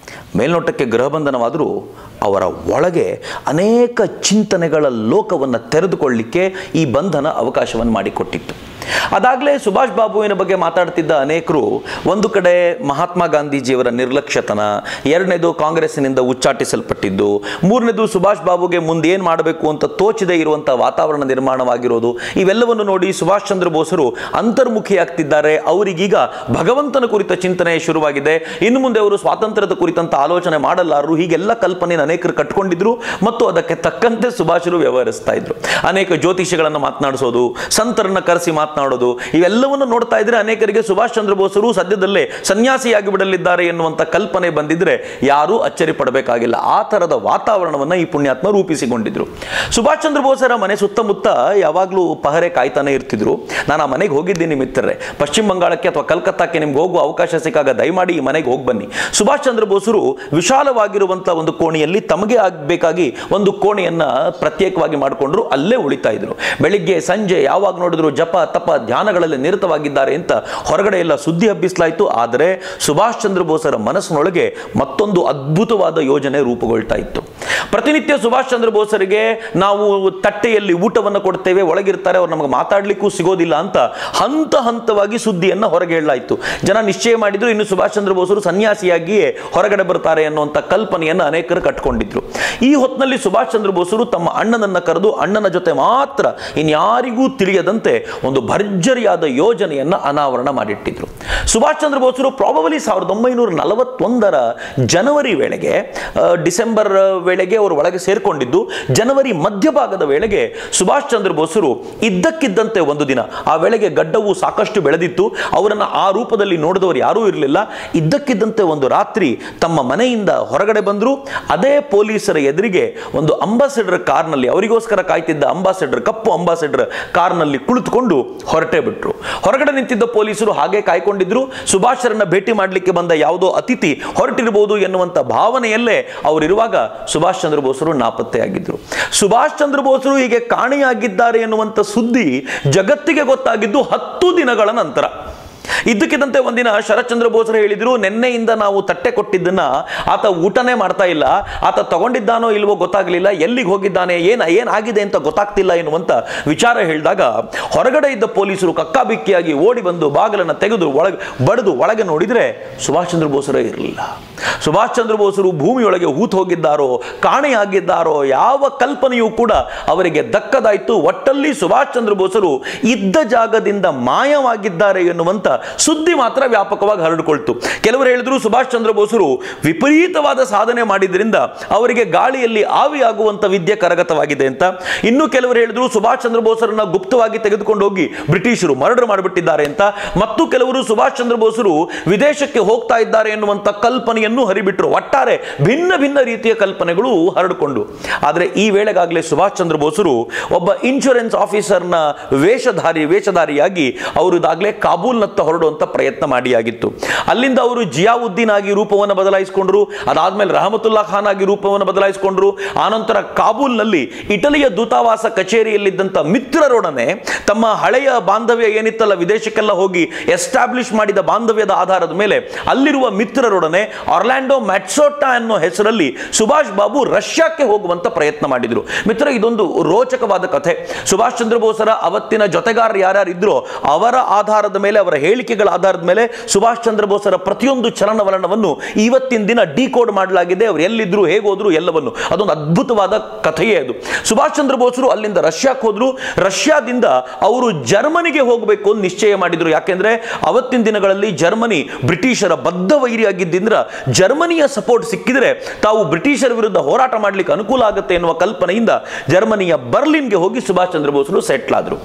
ಮೇಲ್ನೋಟಕ್ಕೆ ಗೃಹ ಬಂಧನವಾದರೂ ಅವರ ಒಳಗೆ ಅನೇಕ ಚಿಂತನೆಗಳ ಲೋಕವನ್ನು ತೆರೆದುಕೊಳ್ಳಲಿಕ್ಕೆ ಈ ಬಂಧನ ಅವಕಾಶವನ್ನು ಮಾಡಿಕೊಟ್ಟಿತ್ತು. ಅದಾಗಲೇ ಸುಭಾಷ್ ಬಾಬುವಿನ ಬಗ್ಗೆ ಮಾತಾಡ್ತಿದ್ದ ಅನೇಕರು ಒಂದು ಕಡೆ ಮಹಾತ್ಮ ಗಾಂಧೀಜಿಯವರ ನಿರ್ಲಕ್ಷ್ಯತನ, ಎರಡನೇದು ಕಾಂಗ್ರೆಸ್ಸಿನಿಂದ ಉಚ್ಚಾಟಿಸಲ್ಪಟ್ಟಿದ್ದು, ಮೂರನೇದು ಸುಭಾಷ್ ಬಾಬುಗೆ ಮುಂದೆ ಏನು ಮಾಡಬೇಕು ಅಂತ ತೋಚದೇ ಇರುವಂಥ ವಾತಾವರಣ ನಿರ್ಮಾಣವಾಗಿರೋದು, ಇವೆಲ್ಲವನ್ನು ನೋಡಿ ಸುಭಾಷ್ ಚಂದ್ರ ಬೋಸರು ಅಂತರ್ಮುಖಿಯಾಗ್ತಿದ್ದಾರೆ. ಅವರಿಗೀಗ ಭಗವಂತನ ಕುರಿತ ಚಿಂತನೆ ಶುರುವಾಗಿದೆ, ಇನ್ನು ಮುಂದೆ ಅವರು ಸ್ವಾತಂತ್ರ್ಯದ ಕುರಿತಂತ ಆಲೋಚನೆ ಮಾಡಲಾರರು, ಹೀಗೆಲ್ಲ ಕಲ್ಪನೆ ಅನೇಕರು ಕಟ್ಕೊಂಡಿದ್ರು ಮತ್ತು ಅದಕ್ಕೆ ತಕ್ಕಂತೆ ಸುಭಾಷರು ವ್ಯವಹರಿಸ್ತಾ ಇದ್ರು. ಅನೇಕ ಜ್ಯೋತಿಷಿಗಳನ್ನು ಮಾತನಾಡಿಸೋದು, ಸಂತರನ್ನ ಕರೆಸಿ ಮಾತನಾಡೋದು, ಇವೆಲ್ಲವನ್ನು ನೋಡ್ತಾ ಇದ್ರೆ ಅನೇಕರಿಗೆ ಸುಭಾಷ್ ಚಂದ್ರ ಬೋಸರು ಸದ್ಯದಲ್ಲೇ ಸನ್ಯಾಸಿಯಾಗಿ ಬಿಡಲಿದ್ದಾರೆ ಎನ್ನುವಂಥ ಕಲ್ಪನೆ ಬಂದಿದ್ರೆ ಯಾರೂ ಅಚ್ಚರಿ ಪಡಬೇಕಾಗಿಲ್ಲ. ಆ ಥರದ ವಾತಾವರಣವನ್ನು ಈ ಪುಣ್ಯಾತ್ಮ ರೂಪಿಸಿಕೊಂಡಿದ್ರು. ಸುಭಾಷ್ ಚಂದ್ರ ಬೋಸರ ಮನೆ ಸುತ್ತಮುತ್ತ ಯಾವಾಗಲೂ ಪಹರೆ ಕಾಯ್ತಾನೆ ಇರ್ತಿದ್ರು. ನಾನು ಆ ಮನೆಗೆ ಹೋಗಿದ್ದೀನಿ ಮಿತ್ರರೇ. ಪಶ್ಚಿಮ ಬಂಗಾಳಕ್ಕೆ ಅಥವಾ ಕಲ್ಕತ್ತಾಕ್ಕೆ ನಿಮ್ಗೆ ಹೋಗುವ ಅವಕಾಶ ಸಿಕ್ಕಾಗ ದಯಮಾಡಿ ಈ ಮನೆಗೆ ಹೋಗಿ ಬನ್ನಿ. ಸುಭಾಷ್ ಚಂದ್ರ ಬೋಸರು ವಿಶಾಲವಾಗಿರುವಂಥ ಒಂದು ಕೋಣೆಯಲ್ಲಿ ತಮಗೆ ಆಗಬೇಕಾಗಿ ಒಂದು ಕೋಣೆಯನ್ನು ಪ್ರತ್ಯೇಕವಾಗಿ ಮಾಡಿಕೊಂಡ್ರು, ಅಲ್ಲೇ ಉಳಿತಾ ಇದ್ರು. ಬೆಳಿಗ್ಗೆ ಸಂಜೆ ಯಾವಾಗ ನೋಡಿದ್ರು ಜಪ ತಪ ಧ್ಯಾನಗಳಲ್ಲಿ ನಿರತವಾಗಿದ್ದಾರೆ ಅಂತ ಹೊರಗಡೆ ಎಲ್ಲ ಸುದ್ದಿ ಹಬ್ಬಿಸಲಾಯಿತು. ಆದರೆ ಸುಭಾಷ್ ಚಂದ್ರ ಬೋಸರ ಮನಸ್ಸಿನೊಳಗೆ ಮತ್ತೊಂದು ಅದ್ಭುತವಾದ ಯೋಜನೆ ರೂಪುಗೊಳ್ತಾ ಇತ್ತು. ಪ್ರತಿನಿತ್ಯ ಸುಭಾಷ್ ಚಂದ್ರ ಬೋಸರಿಗೆ ನಾವು ತಟ್ಟೆಯಲ್ಲಿ ಊಟವನ್ನು ಕೊಡ್ತೇವೆ, ಒಳಗಿರ್ತಾರೆ, ಅವ್ರು ನಮಗೆ ಮಾತಾಡ್ಲಿಕ್ಕೂ ಸಿಗೋದಿಲ್ಲ ಅಂತ ಹಂತ ಹಂತವಾಗಿ ಸುದ್ದಿಯನ್ನು ಹೊರಗೆ ಹೇಳಲಾಯಿತು. ಜನ ನಿಶ್ಚಯ ಮಾಡಿದ್ರು ಇನ್ನು ಸುಭಾಷ್ ಚಂದ್ರ ಬೋಸರು ಸನ್ಯಾಸಿಯಾಗಿಯೇ ಹೊರಗಡೆ ಬರ್ತಾರೆ ಅನ್ನುವಂಥ ಕಲ್ಪನೆಯನ್ನು ಅನೇಕರು ಕಟ್ಕೊಂಡಿದ್ರು. ಈ ಹೊತ್ತಿನಲ್ಲಿ ಸುಭಾಷ್ ಚಂದ್ರ ಬೋಸರು ತಮ್ಮ ಅಣ್ಣನನ್ನ ಕರೆದು ಅಣ್ಣನ ಜೊತೆ ಮಾತ್ರ ಇನ್ಯಾರಿಗೂ ತಿಳಿಯದಂತೆ ಒಂದು ಭರ್ಜರಿಯಾದ ಯೋಜನೆಯನ್ನು ಅನಾವರಣ ಮಾಡಿಟ್ಟಿದ್ರು. ಸುಭಾಷ್ ಚಂದ್ರ ಬೋಸರು ಪ್ರಾಬಬಲಿ 1941 ಜನವರಿ ವೇಳೆಗೆ, ಡಿಸೆಂಬರ್ ವೇಳೆಗೆ ಅವರು ಒಳಗೆ ಸೇರ್ಕೊಂಡಿದ್ದು, ಜನವರಿ ಮಧ್ಯಭಾಗದ ವೇಳೆಗೆ ಸುಭಾಷ್ ಚಂದ್ರ ಬೋಸರು ಇದ್ದಕ್ಕಿದ್ದಂತೆ ಒಂದು ದಿನ, ಆ ವೇಳೆಗೆ ಗಡ್ಡವು ಸಾಕಷ್ಟು ಬೆಳೆದಿತ್ತು, ಅವರನ್ನು ಆ ರೂಪದಲ್ಲಿ ನೋಡಿದವರು ಯಾರೂ ಇರಲಿಲ್ಲ. ಇದ್ದಕ್ಕಿದ್ದಂತೆ ಒಂದು ರಾತ್ರಿ ತಮ್ಮ ಮನೆಯಿಂದ ಹೊರಗಡೆ ಬಂದರು. ಅದೇ ಪೊಲೀಸರ ಎದುರಿಗೆ ಒಂದು ಅಂಬಾಸಿಡರ್ ಕಾರ್ನಲ್ಲಿ, ಅವರಿಗೋಸ್ಕರ ಕಾಯ್ತಿದ್ದ ಅಂಬಾಸಿಡರ್, ಕಪ್ಪು ಅಂಬಾಸಿಡರ್ ಕಾರ್ನಲ್ಲಿ ಕುಳಿತುಕೊಂಡು ಹೊರಟೇ ಬಿಟ್ರು. ಹೊರಗಡೆ ನಿಂತಿದ್ದ ಪೊಲೀಸರು ಹಾಗೆ ಕಾಯ್ಕೊಂಡಿದ್ರು. ಸುಭಾಷರನ್ನ ಭೇಟಿ ಮಾಡಲಿಕ್ಕೆ ಬಂದ ಯಾವುದೋ ಅತಿಥಿ ಹೊರಟಿರಬಹುದು ಎನ್ನುವಂತ ಭಾವನೆಯಲ್ಲೇ ಅವರಿರುವಾಗ ಸುಭಾಷ್ ಚಂದ್ರ ಬೋಸರು ನಾಪತ್ತೆಯಾಗಿದ್ರು. ಸುಭಾಷ್ ಚಂದ್ರ ಬೋಸರು ಹೀಗೆ ಕಾಣೆಯಾಗಿದ್ದಾರೆ ಎನ್ನುವಂತ ಸುದ್ದಿ ಜಗತ್ತಿಗೆ ಗೊತ್ತಾಗಿದ್ದು 10 ದಿನಗಳ ನಂತರ. ಇದ್ದಕ್ಕಿದ್ದಂತೆ ಒಂದಿನ ಶರತ್ ಚಂದ್ರ ಬೋಸರು ಹೇಳಿದ್ರು, ನಿನ್ನೆಯಿಂದ ನಾವು ತಟ್ಟೆ ಕೊಟ್ಟಿದ್ದನ್ನ ಆತ ಊಟನೇ ಮಾಡ್ತಾ ಇಲ್ಲ, ಆತ ತಗೊಂಡಿದ್ದಾನೋ ಇಲ್ವೋ ಗೊತ್ತಾಗ್ಲಿಲ್ಲ, ಎಲ್ಲಿಗೆ ಹೋಗಿದ್ದಾನೆ, ಏನಾಗಿದೆ ಅಂತ ಗೊತ್ತಾಗ್ತಿಲ್ಲ ಎನ್ನುವಂತ ವಿಚಾರ ಹೇಳಿದಾಗ ಹೊರಗಡೆ ಇದ್ದ ಪೊಲೀಸರು ಕಕ್ಕಾಬಿಕ್ಕಿಯಾಗಿ ಓಡಿ ಬಂದು ಬಾಗಿಲನ್ನು ತೆಗೆದು ಬಡಿದು ಒಳಗೆ ನೋಡಿದ್ರೆ ಸುಭಾಷ್ ಚಂದ್ರ ಬೋಸರೇ ಇರಲಿಲ್ಲ. ಸುಭಾಷ್ ಚಂದ್ರ ಬೋಸರು ಭೂಮಿಯೊಳಗೆ ಹೂತು ಹೋಗಿದ್ದಾರೋ, ಕಾಣೆಯಾಗಿದ್ದಾರೋ ಯಾವ ಕಲ್ಪನೆಯೂ ಕೂಡ ಅವರಿಗೆ ದಕ್ಕದಾಯಿತು. ಒಟ್ಟಲ್ಲಿ ಸುಭಾಷ್ ಚಂದ್ರ ಬೋಸರು ಇದ್ದ ಜಾಗದಿಂದ ಮಾಯವಾಗಿದ್ದಾರೆ ಎನ್ನುವಂತ ಸುದ್ದಿ ಮಾತ್ರ ವ್ಯಾಪಕವಾಗಿ ಹರಡಿಕೊಳ್ತು. ಕೆಲವರು ಹೇಳಿದ್ರು ಸುಭಾಷ್ ಚಂದ್ರ ಬೋಸರು ವಿಪರೀತವಾದ ಸಾಧನೆ ಮಾಡಿದ್ರಿಂದ ಅವರಿಗೆ ಗಾಳಿಯಲ್ಲಿ ಆವಿಯಾಗುವಂತ ವಿದ್ಯೆ ಕರಗತವಾಗಿದೆ ಅಂತ. ಇನ್ನು ಕೆಲವರು ಹೇಳಿದ್ರು ಸುಭಾಷ್ ಚಂದ್ರ ಬೋಸರನ್ನ ಗುಪ್ತವಾಗಿ ತೆಗೆದುಕೊಂಡು ಹೋಗಿ ಬ್ರಿಟಿಷರು ಮರ್ಡರ್ ಮಾಡಿಬಿಟ್ಟಿದ್ದಾರೆ ಅಂತ. ಮತ್ತು ಕೆಲವರು ಸುಭಾಷ್ ಚಂದ್ರ ಬೋಸರು ವಿದೇಶಕ್ಕೆ ಹೋಗ್ತಾ ಇದ್ದಾರೆ ಎನ್ನುವಂತ ಕಲ್ಪನೆಯನ್ನು ಹರಿಬಿಟ್ರು. ಒಟ್ಟಾರೆ ಭಿನ್ನ ಭಿನ್ನ ರೀತಿಯ ಕಲ್ಪನೆಗಳು ಹರಡಿಕೊಂಡು. ಆದರೆ ಈ ವೇಳೆಗಾಗಲೇ ಸುಭಾಷ್ ಚಂದ್ರ ಬೋಸರು ಒಬ್ಬ ಇನ್ಶೂರೆನ್ಸ್ ಆಫೀಸರ್ನ ವೇಷಧಾರಿಯಾಗಿ ಅವರು ಇದಾಗಲೇ ಕಾಬೂಲ್ನತ್ತ ಹೊರಡುವಂತ ಪ್ರಯತ್ನ ಮಾಡಿಯಾಗಿತ್ತು. ಅಲ್ಲಿಂದ ಅವರು ಜಿಯಾವುದ್ದೀನ್ ಆಗಿ ರೂಪವನ್ನು ಬದಲಾಯಿಸಿಕೊಂಡ್ರು. ಅದಾದ್ಮೇಲೆ ರಹಮತುಲ್ಲಾ ಖಾನ್ ಆಗಿ ರೂಪವನ್ನು ಬದಲಾಯಿಸಿಕೊಂಡ್ರು. ಆನಂತರ ಕಾಬೂಲ್ನಲ್ಲಿ ಇಟಲಿಯ ದೂತಾವಾಸ ಕಚೇರಿಯಲ್ಲಿದ್ದಂಥ ಮಿತ್ರರೊಡನೆ ತಮ್ಮ ಹಳೆಯ ಬಾಂಧವ್ಯ ಏನಿತ್ತಲ್ಲ, ವಿದೇಶಕ್ಕೆಲ್ಲ ಹೋಗಿ ಎಸ್ಟಾಬ್ಲಿಷ್ ಮಾಡಿದ ಬಾಂಧವ್ಯದ ಆಧಾರದ ಮೇಲೆ ಅಲ್ಲಿರುವ ಮಿತ್ರರೊಡನೆ ಆರ್ಲ್ಯಾಂಡೋ ಮ್ಯಾಟ್ಸೋಟಾ ಅನ್ನೋ ಹೆಸರಲ್ಲಿ ಸುಭಾಷ್ ಬಾಬು ರಷ್ಯಾಕ್ಕೆ ಹೋಗುವಂತ ಪ್ರಯತ್ನ ಮಾಡಿದ್ರು. ಮಿತ್ರ, ಇದೊಂದು ರೋಚಕವಾದ ಕಥೆ. ಸುಭಾಷ್ ಚಂದ್ರ ಬೋಸರ ಅವತ್ತಿನ ಜೊತೆಗಾರರು ಯಾರ್ಯಾರಿದ್ರೋ ಅವರ ಆಧಾರದ ಮೇಲೆ, ಅವರ ಹೇಳಿಕೆಗಳ ಆಧಾರದ ಮೇಲೆ ಸುಭಾಷ್ ಚಂದ್ರ ಬೋಸರ ಪ್ರತಿಯೊಂದು ಚಲನವಲನವನ್ನು ಇವತ್ತಿನ ದಿನ ಡಿಕೋಡ್ ಮಾಡಲಾಗಿದೆ. ಅವರು ಎಲ್ಲಿದ್ರು, ಹೇಗೋದ್ರು ಎಲ್ಲವನ್ನು. ಅದೊಂದು ಅದ್ಭುತವಾದ ಕಥೆಯೇ ಅದು. ಸುಭಾಷ್ ಚಂದ್ರ ಬೋಸರು ಅಲ್ಲಿಂದ ರಷ್ಯಾಕ್ಕೆ ಹೋದ್ರು. ರಷ್ಯಾದಿಂದ ಅವರು ಜರ್ಮನಿಗೆ ಹೋಗಬೇಕು ಅಂತ ನಿಶ್ಚಯ ಮಾಡಿದ್ರು. ಯಾಕೆಂದ್ರೆ ಅವತ್ತಿನ ದಿನಗಳಲ್ಲಿ ಜರ್ಮನಿ ಬ್ರಿಟಿಷರ ಬದ್ಧ ವೈರಿಯಾಗಿದ್ದರಿಂದ ಜರ್ಮನಿಯ ಸಪೋರ್ಟ್ ಸಿಕ್ಕಿದ್ರೆ ತಾವು ಬ್ರಿಟಿಷರ ವಿರುದ್ಧ ಹೋರಾಟ ಮಾಡಲಿಕ್ಕೆ ಅನುಕೂಲ ಆಗುತ್ತೆ ಎನ್ನುವ ಕಲ್ಪನೆಯಿಂದ ಜರ್ಮನಿಯ ಬರ್ಲಿನ್ಗೆ ಹೋಗಿ ಸುಭಾಷ್ ಚಂದ್ರ ಬೋಸರು ಸೆಟ್ಲ್ ಆದ್ರು.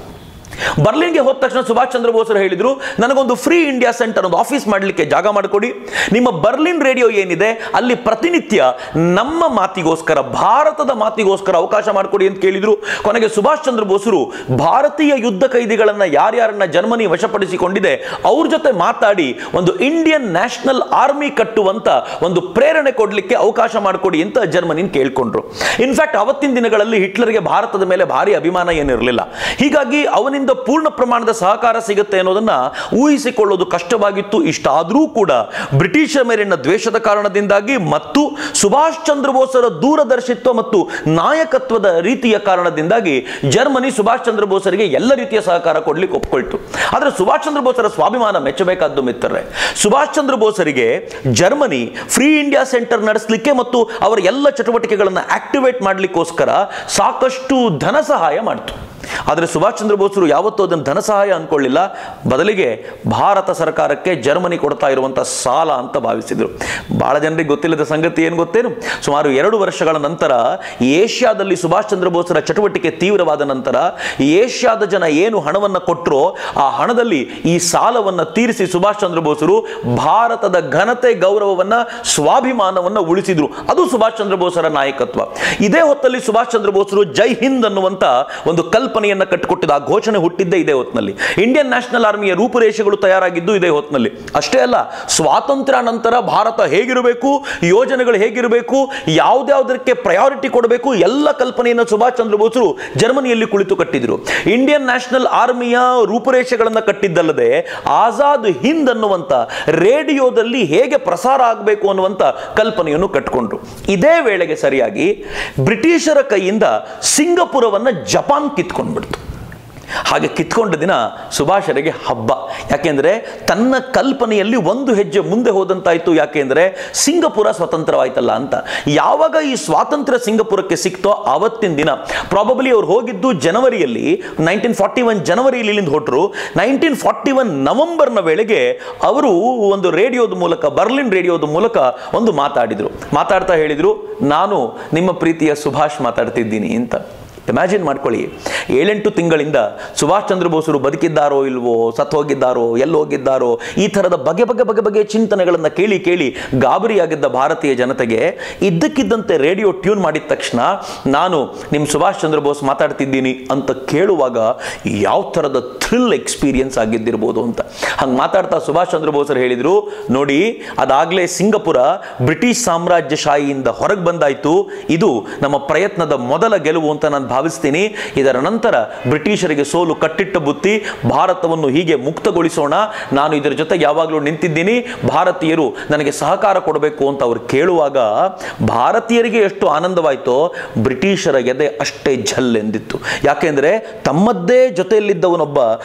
ಬರ್ಲಿನ್ಗೆ ಹೋದ ತಕ್ಷಣ ಸುಭಾಷ್ ಚಂದ್ರ ಬೋಸರು ಹೇಳಿದ್ರು, ನನಗೊಂದು ಫ್ರೀ ಇಂಡಿಯಾ ಸೆಂಟರ್, ಒಂದು ಆಫೀಸ್ ಮಾಡಲಿಕ್ಕೆ ಜಾಗ ಮಾಡಿಕೊಡಿ. ನಿಮ್ಮ ಬರ್ಲಿನ್ ರೇಡಿಯೋ ಏನಿದೆ ಅಲ್ಲಿ ಪ್ರತಿನಿತ್ಯ ನಮ್ಮ ಮಾತಿಗೋಸ್ಕರ, ಭಾರತದ ಮಾತಿಗೋಸ್ಕರ ಅವಕಾಶ ಮಾಡಿಕೊಡಿ ಅಂತ ಕೇಳಿದ್ರು. ಕೊನೆಗೆ ಸುಭಾಷ್ ಚಂದ್ರ ಬೋಸರು ಭಾರತೀಯ ಯುದ್ಧ ಕೈದಿಗಳನ್ನ ಯಾರ್ಯಾರನ್ನ ಜರ್ಮನಿ ವಶಪಡಿಸಿಕೊಂಡಿದೆ ಅವ್ರ ಜೊತೆ ಮಾತಾಡಿ ಒಂದು ಇಂಡಿಯನ್ ನ್ಯಾಷನಲ್ ಆರ್ಮಿ ಕಟ್ಟುವಂತ ಒಂದು ಪ್ರೇರಣೆ ಕೊಡಲಿಕ್ಕೆ ಅವಕಾಶ ಮಾಡಿಕೊಡಿ ಅಂತ ಜರ್ಮನಿನ ಕೇಳ್ಕೊಂಡ್ರು. ಇನ್ಫ್ಯಾಕ್ಟ್ ಅವತ್ತಿನ ದಿನಗಳಲ್ಲಿ ಹಿಟ್ಲರ್ಗೆ ಭಾರತದ ಮೇಲೆ ಭಾರಿ ಅಭಿಮಾನ ಏನಿರಲಿಲ್ಲ. ಹೀಗಾಗಿ ಅವನಿಂದ ಪೂರ್ಣ ಪ್ರಮಾಣದ ಸಹಕಾರ ಸಿಗುತ್ತೆ ಅನ್ನೋದನ್ನ ಊಹಿಸಿಕೊಳ್ಳೋದು ಕಷ್ಟವಾಗಿತ್ತು. ಇಷ್ಟಾದರೂ ಕೂಡ ಬ್ರಿಟಿಷರ ಮೇಲಿನ ದ್ವೇಷದ ಕಾರಣದಿಂದಾಗಿ ಮತ್ತು ಸುಭಾಷ್ ಚಂದ್ರ ಬೋಸರ ದೂರದರ್ಶಿತ್ವ ಮತ್ತು ನಾಯಕತ್ವದ ರೀತಿಯ ಕಾರಣದಿಂದಾಗಿ ಜರ್ಮನಿ ಸುಭಾಷ್ ಚಂದ್ರ ಬೋಸರಿಗೆ ಎಲ್ಲ ರೀತಿಯ ಸಹಕಾರ ಕೊಡ್ಲಿಕ್ಕೆ ಒಪ್ಕೊಳ್ತು. ಆದರೆ ಸುಭಾಷ್ ಚಂದ್ರ ಬೋಸರ ಸ್ವಾಭಿಮಾನ ಮೆಚ್ಚಬೇಕಾದ್ದು ಮಿತ್ರರೇ. Subhash Chandra ಬೋಸರಿಗೆ Germany free India centre ನಡೆಸಲಿಕ್ಕೆ ಮತ್ತು ಅವರ ಎಲ್ಲ ಚಟುವಟಿಕೆಗಳನ್ನು ಆಕ್ಟಿವೇಟ್ ಮಾಡಲಿಕ್ಕೋಸ್ಕರ ಸಾಕಷ್ಟು ಧನ ಸಹಾಯ ಮಾಡಿತು. ಆದರೆ ಸುಭಾಷ್ ಚಂದ್ರ ಬೋಸರು ಯಾವತ್ತೂ ಅದನ್ನು ಧನ ಸಹಾಯ ಅಂದ್ಕೊಳ್ಳಿಲ್ಲ, ಬದಲಿಗೆ ಭಾರತ ಸರ್ಕಾರಕ್ಕೆ ಜರ್ಮನಿ ಕೊಡ್ತಾ ಇರುವಂಥ ಸಾಲ ಅಂತ ಭಾವಿಸಿದರು. ಬಹಳ ಜನರಿಗೆ ಗೊತ್ತಿಲ್ಲದ ಸಂಗತಿ ಏನು ಗೊತ್ತೇನು, ಸುಮಾರು 2 ವರ್ಷಗಳ ನಂತರ ಏಷ್ಯಾದಲ್ಲಿ ಸುಭಾಷ್ ಚಂದ್ರ ಬೋಸರ ಚಟುವಟಿಕೆ ತೀವ್ರವಾದ ನಂತರ ಏಷ್ಯಾದ ಜನ ಏನು ಹಣವನ್ನು ಕೊಟ್ಟರೋ ಆ ಹಣದಲ್ಲಿ ಈ ಸಾಲವನ್ನು ತೀರಿಸಿ ಸುಭಾಷ್ ಚಂದ್ರ ಬೋಸರು ಭಾರತದ ಘನತೆ, ಗೌರವವನ್ನು, ಸ್ವಾಭಿಮಾನವನ್ನು ಉಳಿಸಿದ್ರು. ಅದು ಸುಭಾಷ್ ಚಂದ್ರ ಬೋಸರ ನಾಯಕತ್ವ. ಇದೇ ಹೊತ್ತಲ್ಲಿ ಸುಭಾಷ್ ಚಂದ್ರ ಬೋಸರು ಜೈ ಹಿಂದ್ ಅನ್ನುವಂಥ ಒಂದು ಕಲ್ಪನೆ ಕಲ್ಪನೆಯನ್ನು ಕಟ್ಟಿಕೊಟ್ಟಿದ್ದ, ಆ ಘೋಷಣೆ ಹುಟ್ಟಿದ್ದೇ ಇದೇ ಹೊತ್ತಿನಲ್ಲಿ. ಇಂಡಿಯನ್ ನ್ಯಾಷನಲ್ ಆರ್ಮಿಯ ರೂಪುರೇಷೆಗಳು ತಯಾರಾಗಿದ್ದು ಇದೇ ಹೊತ್ತಿನಲ್ಲಿ. ಅಷ್ಟೇ ಅಲ್ಲ, ಸ್ವಾತಂತ್ರ್ಯ ನಂತರ ಭಾರತ ಹೇಗಿರಬೇಕು, ಯೋಜನೆಗಳು ಹೇಗಿರಬೇಕು, ಯಾವುದ್ಯಾವುದಕ್ಕೆ ಪ್ರಯಾರಿಟಿ ಕೊಡಬೇಕು, ಎಲ್ಲ ಕಲ್ಪನೆಯನ್ನು ಸುಭಾಷ್ ಚಂದ್ರ ಬೋಸರು ಜರ್ಮನಿಯಲ್ಲಿ ಕುಳಿತು ಕಟ್ಟಿದ್ರು. ಇಂಡಿಯನ್ ನ್ಯಾಷನಲ್ ಆರ್ಮಿಯ ರೂಪುರೇಷೆಗಳನ್ನು ಕಟ್ಟಿದ್ದಲ್ಲದೆ ಆಜಾದ್ ಹಿಂದ್ ಅನ್ನುವಂಥ ರೇಡಿಯೋದಲ್ಲಿ ಹೇಗೆ ಪ್ರಸಾರ ಆಗಬೇಕು ಅನ್ನುವಂಥ ಕಲ್ಪನೆಯನ್ನು ಕಟ್ಟಿಕೊಂಡ್ರು. ಇದೇ ವೇಳೆಗೆ ಸರಿಯಾಗಿ ಬ್ರಿಟಿಷರ ಕೈಯಿಂದ ಸಿಂಗಪುರವನ್ನು ಜಪಾನ್ ಕಿತ್ಕೊಂಡ್ಬಿಡ್ತು. ಹಾಗೆ ಕಿತ್ಕೊಂಡ ದಿನ ಸುಭಾಷರಿಗೆ ಹಬ್ಬ. ಯಾಕೆಂದರೆ ತನ್ನ ಕಲ್ಪನೆಯಲ್ಲಿ ಒಂದು ಹೆಜ್ಜೆ ಮುಂದೆ ಹೋದಂತಾಯಿತು. ಯಾಕೆಂದರೆ ಸಿಂಗಪುರ ಸ್ವತಂತ್ರವಾಯ್ತಲ್ಲ ಅಂತ. ಯಾವಾಗ ಈ ಸ್ವಾತಂತ್ರ್ಯ ಸಿಂಗಪುರಕ್ಕೆ ಸಿಕ್ತೋ ಆವತ್ತಿನ ದಿನ, ಪ್ರಾಬಬ್ಲಿ ಅವ್ರು ಹೋಗಿದ್ದು ಜನವರಿಯಲ್ಲಿ, 1941 ಜನವರಿಯಲ್ಲಿ ಇಲ್ಲಿಂದ ಹೊರಟರು. 1941 ನವೆಂಬರ್ನ ವೇಳೆಗೆ ಅವರು ಒಂದು ರೇಡಿಯೋದ ಮೂಲಕ, ಬರ್ಲಿನ್ ರೇಡಿಯೋದ ಮೂಲಕ ಒಂದು ಮಾತಾಡ್ತಾ ಹೇಳಿದರು, ನಾನು ನಿಮ್ಮ ಪ್ರೀತಿಯ ಸುಭಾಷ್ ಮಾತಾಡ್ತಿದ್ದೀನಿ ಅಂತ. ಇಮ್ಯಾಜಿನ್ ಮಾಡ್ಕೊಳ್ಳಿ, 7-8 ತಿಂಗಳಿಂದ ಸುಭಾಷ್ ಚಂದ್ರ ಬೋಸರು ಬದುಕಿದ್ದಾರೋ ಇಲ್ವೋ, ಸತ್ತು ಹೋಗಿದ್ದಾರೋ, ಎಲ್ಲೋಗಿದ್ದಾರೋ, ಈ ಥರದ ಬಗೆ ಚಿಂತನೆಗಳನ್ನು ಕೇಳಿ ಗಾಬರಿಯಾಗಿದ್ದ ಭಾರತೀಯ ಜನತೆಗೆ ಇದ್ದಕ್ಕಿದ್ದಂತೆ ರೇಡಿಯೋ ಟ್ಯೂನ್ ಮಾಡಿದ ತಕ್ಷಣ ನಾನು ನಿಮ್ಮ ಸುಭಾಷ್ ಚಂದ್ರ ಬೋಸ್ ಮಾತಾಡ್ತಿದ್ದೀನಿ ಅಂತ ಕೇಳುವಾಗ ಯಾವ ಥರದ ಥ್ರಿಲ್ ಎಕ್ಸ್ಪೀರಿಯನ್ಸ್ ಆಗಿದ್ದಿರ್ಬೋದು ಅಂತ. ಹಂಗೆ ಮಾತಾಡ್ತಾ ಸುಭಾಷ್ ಚಂದ್ರ ಬೋಸರು ಹೇಳಿದರು, ನೋಡಿ ಅದಾಗಲೇ ಸಿಂಗಪುರ ಬ್ರಿಟಿಷ್ ಸಾಮ್ರಾಜ್ಯಶಾಹಿಯಿಂದ ಹೊರಗೆ ಬಂದಾಯಿತು, ಇದು ನಮ್ಮ ಪ್ರಯತ್ನದ ಮೊದಲ ಗೆಲುವು ಅಂತ ನಾನು ಭಾವಿಸ್ತೀನಿ. ಇದರ ನಂತರ ಬ್ರಿಟಿಷರಿಗೆ ಸೋಲು ಕಟ್ಟಿಟ್ಟ ಬುತ್ತಿ, ಭಾರತವನ್ನು ಹೀಗೆ ಮುಕ್ತಗೊಳಿಸೋಣ, ನಾನು ಇದರ ಜೊತೆಗೆ ಯಾವಾಗಲೂ ನಿಂತಿದ್ದೀನಿ, ಭಾರತೀಯರು ನನಗೆ ಸಹಕಾರ ಕೊಡಬೇಕು ಅಂತ ಅವರು ಕೇಳುವಾಗ ಭಾರತೀಯರಿಗೆ ಎಷ್ಟು ಆನಂದವಾಯಿತೋ ಬ್ರಿಟಿಷರ ಎದೆ ಅಷ್ಟೇ ಝಲ್ಲೆಂದಿತ್ತು. ಯಾಕೆಂದರೆ ತಮ್ಮದ್ದೇ ಜೊತೆಯಲ್ಲಿದ್ದವನೊಬ್ಬ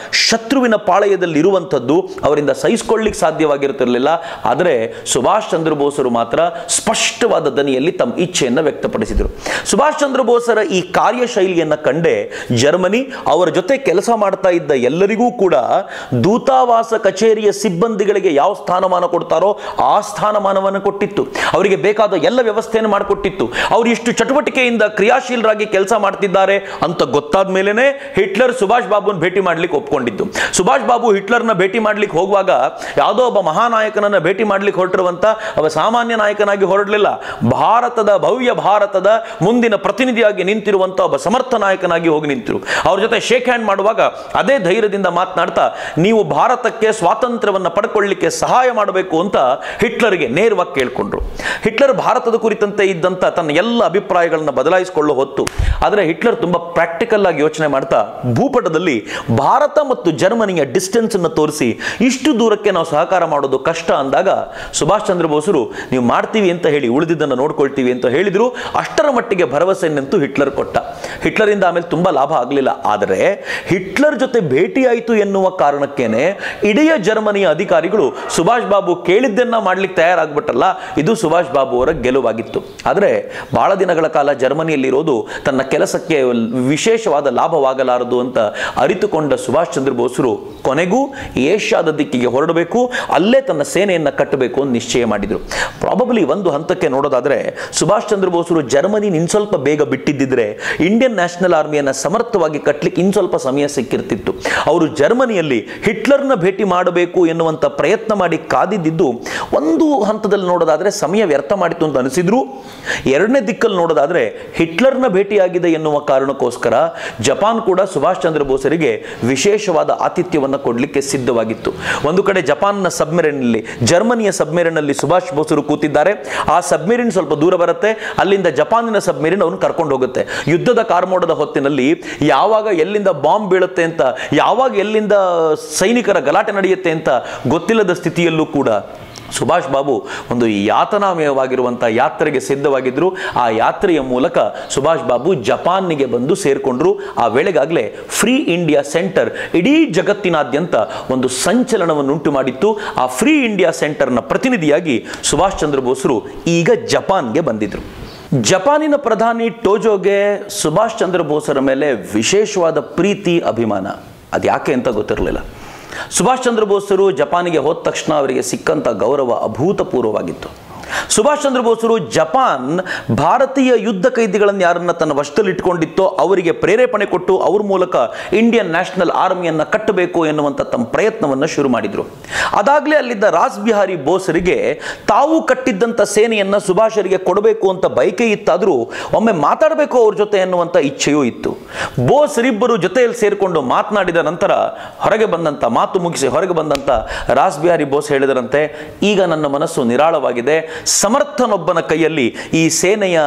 ಶತ್ರುವಿನ ಪಾಳಯದಲ್ಲಿ ಇರುವಂಥದ್ದು ಅವರಿಂದ ಸಹಿಸಿಕೊಳ್ಳಿಕ್ಕೆ ಸಾಧ್ಯವಾಗಿರುತ್ತಿರಲಿಲ್ಲ. ಆದರೆ ಸುಭಾಷ್ ಚಂದ್ರ ಬೋಸರು ಮಾತ್ರ ಸ್ಪಷ್ಟವಾದ ದನಿಯಲ್ಲಿ ತಮ್ಮ ಇಚ್ಛೆಯನ್ನು ವ್ಯಕ್ತಪಡಿಸಿದರು. ಸುಭಾಷ್ ಚಂದ್ರ ಬೋಸರ ಈ ಕಾರ್ಯಶೈಲಿಯನ್ನು ಕಂಡೆ ಜರ್ಮನಿ ಅವರ ಜೊತೆ ಕೆಲಸ ಮಾಡ್ತಾ ಇದ್ದ ಎಲ್ಲರಿಗೂ ಕೂಡ ದೂತಾವಾಸ ಕಚೇರಿಯ ಸಿಬ್ಬಂದಿಗಳಿಗೆ ಯಾವ ಸ್ಥಾನಮಾನ ಕೊಡ್ತಾರೋ ಆ ಸ್ಥಾನಮಾನವನ್ನು ಕೊಟ್ಟಿತ್ತು. ಅವರಿಗೆ ಬೇಕಾದ ಎಲ್ಲ ವ್ಯವಸ್ಥೆಯನ್ನು ಮಾಡಿಕೊಟ್ಟಿತ್ತು. ಅವರು ಇಷ್ಟು ಚಟುವಟಿಕೆಯಿಂದ ಕ್ರಿಯಾಶೀಲರಾಗಿ ಕೆಲಸ ಮಾಡ್ತಿದ್ದಾರೆ ಅಂತ ಗೊತ್ತಾದ ಮೇಲೆನೆ ಹಿಟ್ಲರ್ ಸುಭಾಷ್ ಬಾಬುನ ಭೇಟಿ ಮಾಡ್ಲಿಕ್ಕೆ ಒಪ್ಕೊಂಡಿದ್ದು. ಸುಭಾಷ್ ಬಾಬು ಹಿಟ್ಲರ್ನ ಭೇಟಿ ಮಾಡ್ಲಿಕ್ಕೆ ಹೋಗುವಾಗ ಯಾವುದೋ ಒಬ್ಬ ಮಹಾನಾಯಕನನ್ನ ಭೇಟಿ ಮಾಡ್ಲಿಕ್ಕೆ ಹೊರಟಿರುವಂತ ಒಬ್ಬ ಸಾಮಾನ್ಯ ನಾಯಕನಾಗಿ ಹೊರಡಲಿಲ್ಲ. ಭವ್ಯ ಭಾರತದ ಮುಂದಿನ ಪ್ರತಿನಿಧಿಯಾಗಿ ನಿಂತಿರುವಂತ ಒಬ್ಬ ಸಮರ್ಥ ನಾಯಕನಾಗಿ ಹೋಗಿ ನಿಂತರು. ಅವ್ರ ಜೊತೆ ಶೇಕ್ ಹ್ಯಾಂಡ್ ಮಾಡುವಾಗ ಅದೇ ಧೈರ್ಯದಿಂದ ಮಾತನಾಡ್ತಾ ನೀವು ಭಾರತಕ್ಕೆ ಸ್ವಾತಂತ್ರ್ಯವನ್ನು ಪಡ್ಕೊಳ್ಳಿಕ್ಕೆ ಸಹಾಯ ಮಾಡಬೇಕು ಅಂತ ಹಿಟ್ಲರ್ಗೆ ನೇರವಾಗಿ ಕೇಳಿಕೊಂಡ್ರು. ಹಿಟ್ಲರ್ ಭಾರತದ ಕುರಿತಂತೆ ಇದ್ದಂತ ತನ್ನ ಎಲ್ಲ ಅಭಿಪ್ರಾಯಗಳನ್ನು ಬದಲಾಯಿಸಿಕೊಳ್ಳೋ ಹೊತ್ತು. ಆದರೆ ಹಿಟ್ಲರ್ ತುಂಬಾ ಪ್ರಾಕ್ಟಿಕಲ್ ಆಗಿ ಯೋಚನೆ ಮಾಡ್ತಾ ಭೂಪಟದಲ್ಲಿ ಭಾರತ ಮತ್ತು ಜರ್ಮನಿಯ ಡಿಸ್ಟೆನ್ಸ್ ಅನ್ನು ತೋರಿಸಿ ಇಷ್ಟು ದೂರಕ್ಕೆ ನಾವು ಸಹಕಾರ ಮಾಡೋದು ಕಷ್ಟ ಅಂದಾಗ ಸುಭಾಷ್ ಚಂದ್ರ ಬೋಸರು ನೀವು ಮಾಡ್ತೀವಿ ಅಂತ ಹೇಳಿ ಉಳಿದಿದ್ದನ್ನು ನೋಡ್ಕೊಳ್ತೀವಿ ಅಂತ ಹೇಳಿದ್ರು. ಅಷ್ಟರ ಮಟ್ಟಿಗೆ ಭರವಸೆಯನ್ನಂತೂ ಹಿಟ್ಲರ್ ಕೊಟ್ಟ. ಹಿಟ್ಲರಿಂದ ಆಮೇಲೆ ತುಂಬಾ ಲಾಭ ಆಗಲಿಲ್ಲ. ಆದರೆ ಹಿಟ್ಲರ್ ಜೊತೆ ಭೇಟಿಯಾಯಿತು ಎನ್ನುವ ಕಾರಣಕ್ಕೇನೆ ಇಡೀ ಜರ್ಮನಿಯ ಅಧಿಕಾರಿಗಳು ಸುಭಾಷ್ ಬಾಬು ಕೇಳಿದ್ದನ್ನ ಮಾಡ್ಲಿಕ್ಕೆ ತಯಾರಾಗ್ಬಿಟ್ಟಲ್ಲ, ಇದು ಸುಭಾಷ್ ಬಾಬು ಅವರ ಗೆಲುವಾಗಿತ್ತು. ಆದರೆ ಬಹಳ ದಿನಗಳ ಕಾಲ ಜರ್ಮನಿಯಲ್ಲಿರೋದು ತನ್ನ ಕೆಲಸಕ್ಕೆ ವಿಶೇಷವಾದ ಲಾಭವಾಗಲಾರದು ಅಂತ ಅರಿತುಕೊಂಡ ಸುಭಾಷ್ ಚಂದ್ರ ಬೋಸರು ಕೊನೆಗೂ ಏಷ್ಯಾದ ದಿಕ್ಕಿಗೆ ಹೊರಡಬೇಕು, ಅಲ್ಲೇ ತನ್ನ ಸೇನೆಯನ್ನು ಕಟ್ಟಬೇಕು ಅಂತ ನಿಶ್ಚಯ ಮಾಡಿದರು. ಪ್ರಾಬಬ್ಲಿ ಒಂದು ಹಂತಕ್ಕೆ ನೋಡೋದಾದ್ರೆ ಸುಭಾಷ್ ಚಂದ್ರ ಬೋಸರು ಜರ್ಮನಿ ಸ್ವಲ್ಪ ಬೇಗ ಬಿಟ್ಟಿದ್ದಿದ್ರೆ ಇಂಡಿಯನ್ ನ್ಯಾಷನಲ್ ಆರ್ಮಿಯನ್ನು ಸಮರ್ಥವಾಗಿ ಕಟ್ಟಲಿಕ್ಕೆ ಸ್ವಲ್ಪ ಸಮಯ ಸಿಕ್ಕಿರ್ತಿತ್ತು. ಅವರು ಜರ್ಮನಿಯಲ್ಲಿ ಹಿಟ್ಲರ್ನ ಭೇಟಿ ಮಾಡಬೇಕು ಎನ್ನುವಂತ ಪ್ರಯತ್ನ ಮಾಡಿ ಕಾದಿದ್ದು ಒಂದು ಹಂತದಲ್ಲಿ ನೋಡೋದಾದ್ರೆ ಸಮಯ ವ್ಯರ್ಥ ಮಾಡಿತು ಅಂತ ಅನಿಸಿದ್ರು. ಎರಡನೇ ದಿಕ್ಕಲ್ಲಿ ನೋಡೋದಾದ್ರೆ ಹಿಟ್ಲರ್ನ ಭೇಟಿಯಾಗಿದೆ ಎನ್ನುವ ಕಾರಣಕ್ಕೋಸ್ಕರ ಜಪಾನ್ ಕೂಡ ಸುಭಾಷ್ ಚಂದ್ರ ಬೋಸರಿಗೆ ವಿಶೇಷವಾದ ಆತಿಥ್ಯವನ್ನು ಕೊಡಲಿಕ್ಕೆ ಸಿದ್ಧವಾಗಿತ್ತು. ಒಂದು ಕಡೆ ಜಪಾನ್ನ ಸಬ್ಮೆರಿನ್ನಲ್ಲಿ, ಜರ್ಮನಿಯ ಸಬ್ಮೆರಿನ್ನಲ್ಲಿ ಸುಭಾಷ್ ಬೋಸರು ಕೂತಿದ್ದಾರೆ. ಆ ಸಬ್ಮೆರಿನ್ ಸ್ವಲ್ಪ ದೂರ ಬರುತ್ತೆ, ಅಲ್ಲಿಂದ ಜಪಾನಿನ ಸಬ್ಮೆರಿನ್ ಅವನು ಕರ್ಕೊಂಡು ಹೋಗುತ್ತೆ. ಯುದ್ಧದ ಕಾರ್ಮೋಡದ ಹೊತ್ತಿನಲ್ಲಿ ಯಾವಾಗ ಎಲ್ಲಿಂದ ಬಾಂಬ್ ಬೀಳುತ್ತೆ ಅಂತ, ಯಾವಾಗ ಎಲ್ಲಿಂದ ಸೈನಿಕರ ಗಲಾಟೆ ನಡೆಯುತ್ತೆ ಅಂತ ಗೊತ್ತಿಲ್ಲದ ಸ್ಥಿತಿಯಲ್ಲೂ ಕೂಡ ಸುಭಾಷ್ ಬಾಬು ಒಂದು ಯಾತನಾಮಯವಾಗಿರುವಂತಹ ಯಾತ್ರೆಗೆ ಸಿದ್ಧವಾಗಿದ್ರು. ಆ ಯಾತ್ರೆಯ ಮೂಲಕ ಸುಭಾಷ್ ಬಾಬು ಜಪಾನ್ನಿಗೆ ಬಂದು ಸೇರಿಕೊಂಡ್ರು. ಆ ವೇಳೆಗಾಗಲೇ ಫ್ರೀ ಇಂಡಿಯಾ ಸೆಂಟರ್ ಇಡೀ ಜಗತ್ತಿನಾದ್ಯಂತ ಒಂದು ಸಂಚಲನವನ್ನುಂಟು ಮಾಡಿತ್ತು. ಆ ಫ್ರೀ ಇಂಡಿಯಾ ಸೆಂಟರ್ನ ಪ್ರತಿನಿಧಿಯಾಗಿ ಸುಭಾಷ್ ಚಂದ್ರ ಬೋಸರು ಈಗ ಜಪಾನ್ಗೆ ಬಂದಿದ್ರು. ಜಪಾನಿನ ಪ್ರಧಾನಿ ಟೋಜೋಗೆ ಸುಭಾಷ್ ಚಂದ್ರ ಬೋಸರ ಮೇಲೆ ವಿಶೇಷವಾದ ಪ್ರೀತಿ, ಅಭಿಮಾನ. ಅದು ಯಾಕೆ ಅಂತ ಗೊತ್ತಿರಲಿಲ್ಲ. ಸುಭಾಷ್ ಚಂದ್ರ ಬೋಸರು ಜಪಾನಿಗೆ ಹೋದ ತಕ್ಷಣ ಅವರಿಗೆ ಸಿಕ್ಕಂಥ ಗೌರವ ಅಭೂತಪೂರ್ವವಾಗಿತ್ತು. ಸುಭಾಷ್ ಚಂದ್ರ ಬೋಸರು ಜಪಾನ್ ಭಾರತೀಯ ಯುದ್ಧ ಕೈದಿಗಳನ್ನು ಯಾರನ್ನ ತನ್ನ ವಶದಲ್ಲಿಟ್ಟುಕೊಂಡಿತ್ತೋ ಅವರಿಗೆ ಪ್ರೇರೇಪಣೆ ಕೊಟ್ಟು ಅವ್ರ ಮೂಲಕ ಇಂಡಿಯನ್ ನ್ಯಾಷನಲ್ ಆರ್ಮಿಯನ್ನು ಕಟ್ಟಬೇಕು ಎನ್ನುವಂಥ ತಮ್ಮ ಪ್ರಯತ್ನವನ್ನು ಶುರು ಮಾಡಿದರು. ಅದಾಗಲೇ ಅಲ್ಲಿದ್ದ ರಾಸ್ ಬಿಹಾರಿ ಬೋಸರಿಗೆ ತಾವು ಕಟ್ಟಿದ್ದಂಥ ಸೇನೆಯನ್ನು ಸುಭಾಷರಿಗೆ ಕೊಡಬೇಕು ಅಂತ ಬಯಕೆ ಇತ್ತಾದರೂ ಒಮ್ಮೆ ಮಾತಾಡಬೇಕು ಅವ್ರ ಜೊತೆ ಎನ್ನುವಂಥ ಇಚ್ಛೆಯೂ ಇತ್ತು. ಬೋಸರಿಬ್ಬರು ಜೊತೆಯಲ್ಲಿ ಸೇರಿಕೊಂಡು ಮಾತನಾಡಿದ ನಂತರ ಹೊರಗೆ ಬಂದಂಥ ಮಾತು ಮುಗಿಸಿ ಹೊರಗೆ ಬಂದಂಥ ರಾಸ್ ಬಿಹಾರಿ ಬೋಸ್ ಹೇಳಿದರಂತೆ, ಈಗ ನನ್ನ ಮನಸ್ಸು ನಿರಾಳವಾಗಿದೆ, ಸಮರ್ಥನೊಬ್ಬನ ಕೈಯಲ್ಲಿ ಈ ಸೇನೆಯ